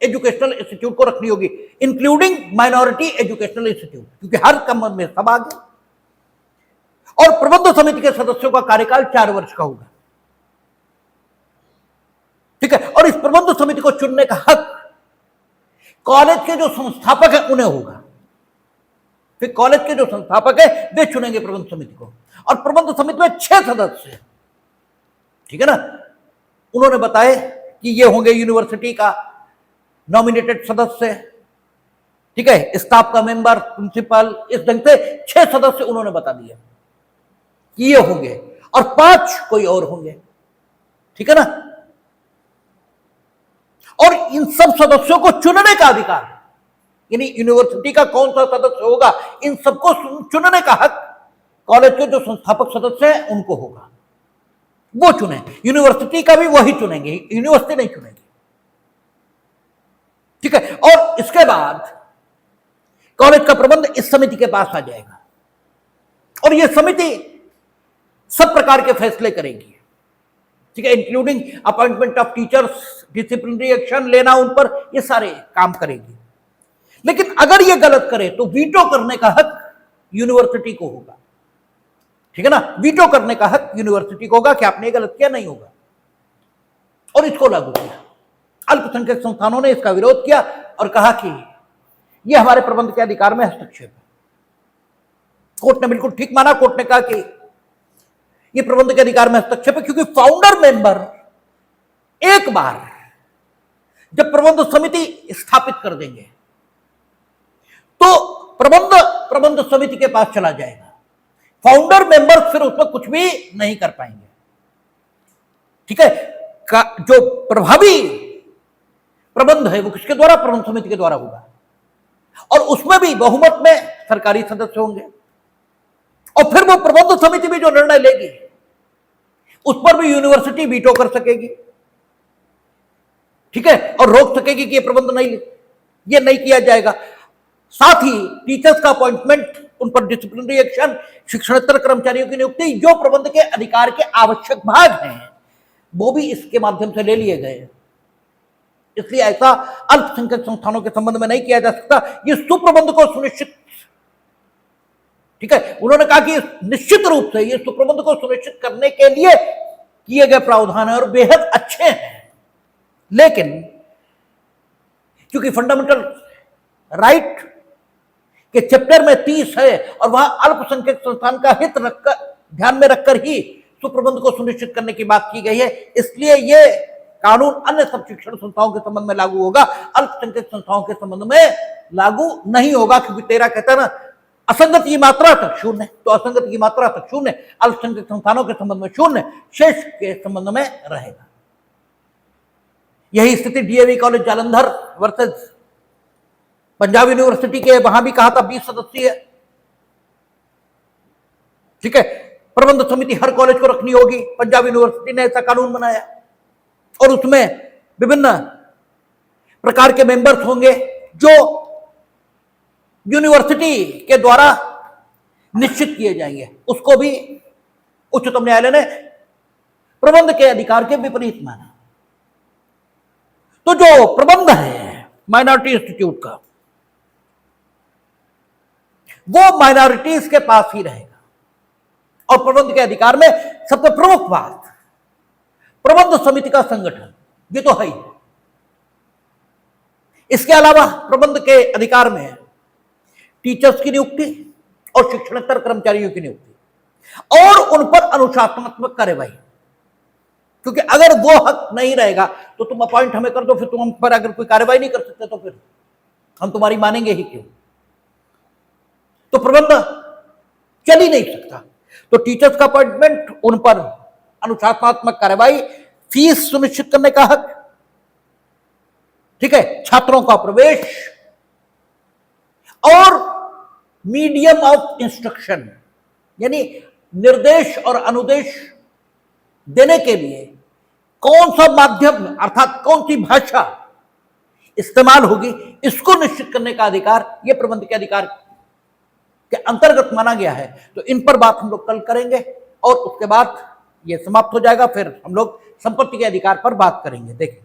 एजुकेशनल इंस्टीट्यूट को रखनी होगी, इंक्लूडिंग माइनॉरिटी एजुकेशनल इंस्टीट्यूट, क्योंकि हर कम में सब आ गए। और प्रबंध समिति के सदस्यों का कार्यकाल 4 वर्ष का होगा, ठीक है। और इस प्रबंध समिति को चुनने का हक कॉलेज के जो संस्थापक है उन्हें होगा। फिर कॉलेज के जो संस्थापक है वे चुनेंगे प्रबंध समिति को, और प्रबंध समिति में 6 सदस्य, ठीक है ना। उन्होंने बताए कि ये होंगे यूनिवर्सिटी का नॉमिनेटेड सदस्य, ठीक है, स्टाफ का मेंबर, प्रिंसिपल, इस ढंग से 6 सदस्य उन्होंने बता दिया कि ये होंगे, और 5 कोई और होंगे, ठीक है ना। और इन सब सदस्यों को चुनने का अधिकार, यानी यूनिवर्सिटी का कौन सा सदस्य होगा, इन सबको चुनने का हक कॉलेज के जो संस्थापक सदस्य हैं उनको होगा, वो चुने। यूनिवर्सिटी का भी वही चुनेंगे, यूनिवर्सिटी नहीं चुनेगी, ठीक है। और इसके बाद कॉलेज का प्रबंध इस समिति के पास आ जाएगा, और यह समिति सब प्रकार के फैसले करेगी, ठीक है, including appointment of teachers, disciplinary action लेना उन पर, ये सारे काम करेगी। लेकिन अगर ये गलत करे तो वीटो करने का हक यूनिवर्सिटी को होगा, ठीक है ना। वीटो करने का हक यूनिवर्सिटी को होगा कि आपने गलत किया, नहीं होगा। और इसको लागू किया। अल्पसंख्यक संस्थानों ने इसका विरोध किया और कहा कि यह हमारे प्रबंध के अधिकार में हस्तक्षेप है। कोर्ट ने बिल्कुल ठीक माना। कोर्ट ने कहा कि यह प्रबंध के अधिकार में हस्तक्षेप है, क्योंकि फाउंडर मेंबर एक बार जब प्रबंध समिति स्थापित कर देंगे तो प्रबंध समिति के पास चला जाएगा। फाउंडर मेंबर फिर उसमें कुछ भी नहीं कर पाएंगे, ठीक है। जो प्रभावी प्रबंध है वो किसके द्वारा, प्रबंध समिति के द्वारा होगा, और उसमें भी बहुमत में सरकारी सदस्य होंगे, और फिर वो प्रबंध समिति भी जो निर्णय लेगी उस पर भी यूनिवर्सिटी वीटो कर सकेगी, ठीक है, और रोक सकेगी कि ये प्रबंध नहीं किया जाएगा। साथ ही टीचर्स का अपॉइंटमेंट, उन पर डिसिप्लिनरी एक्शन, शिक्षणेतर कर्मचारियों की नियुक्ति, जो प्रबंध के अधिकार के आवश्यक भाग हैं वो भी इसके माध्यम से ले लिए गए। इसलिए ऐसा अल्पसंख्यक संस्थानों के संबंध में नहीं किया जा सकता। ये सुप्रबंध को सुनिश्चित, ठीक है, उन्होंने कहा कि निश्चित रूप से ये सुप्रबंध को सुनिश्चित करने के लिए किए गए प्रावधान है और बेहद अच्छे हैं। लेकिन क्योंकि फंडामेंटल राइट के चैप्टर में 30 है और वहां अल्पसंख्यक संस्थान का हित रखकर, ध्यान में रखकर ही सुप्रबंध को सुनिश्चित करने की बात की गई है, इसलिए यह कानून अन्य सब शिक्षण संस्थाओं के संबंध में लागू होगा, अल्पसंख्यक संस्थाओं के संबंध में लागू नहीं होगा। क्योंकि 13 कहता है ना, असंगत की मात्रा तक शून्य, तो असंगत की मात्रा तक शून्य, अल्पसंख्यक संस्थानों के संबंध में शून्य, शेष के संबंध में रहेगा। यही स्थिति DAV college Jalandhar versus Punjab university के, वहां भी कहा था 20 सदस्यीय, ठीक है, प्रबंध समिति हर कॉलेज को रखनी होगी। पंजाब यूनिवर्सिटी ने ऐसा कानून बनाया और उसमें विभिन्न प्रकार के मेंबर्स होंगे जो यूनिवर्सिटी के द्वारा निश्चित किए जाएंगे। उसको भी उच्चतम न्यायालय ने प्रबंध के अधिकार के विपरीत माना। तो जो प्रबंध है माइनॉरिटी इंस्टीट्यूट का, वो माइनॉरिटीज के पास ही रहेगा। और प्रबंध के अधिकार में सबसे प्रमुख बात, प्रबंध समिति का संगठन, ये तो है ही। इसके अलावा प्रबंध के अधिकार में टीचर्स की नियुक्ति और शिक्षणेतर कर्मचारियों की नियुक्ति और उन पर अनुशासनात्मक कार्यवाही। क्योंकि अगर वो हक नहीं रहेगा तो तुम अपॉइंट हमें कर दो, फिर तुम हम पर अगर कोई कार्यवाही नहीं कर सकते तो फिर हम तुम्हारी मानेंगे ही क्यों? तो प्रबंध चल ही नहीं सकता। तो टीचर्स का अपॉइंटमेंट, उन पर अनुशासनात्मक कार्यवाही, फीस सुनिश्चित करने का हक, ठीक है, छात्रों का प्रवेश और मीडियम ऑफ इंस्ट्रक्शन, यानी निर्देश और अनुदेश देने के लिए कौन सा माध्यम अर्थात कौन सी भाषा इस्तेमाल होगी, इसको निश्चित करने का अधिकार यह प्रबंध के अधिकार के अंतर्गत माना गया है। तो इन पर बात हम लोग कल करेंगे और उसके बाद ये समाप्त हो जाएगा, फिर हम लोग संपत्ति के अधिकार पर बात करेंगे। देखें,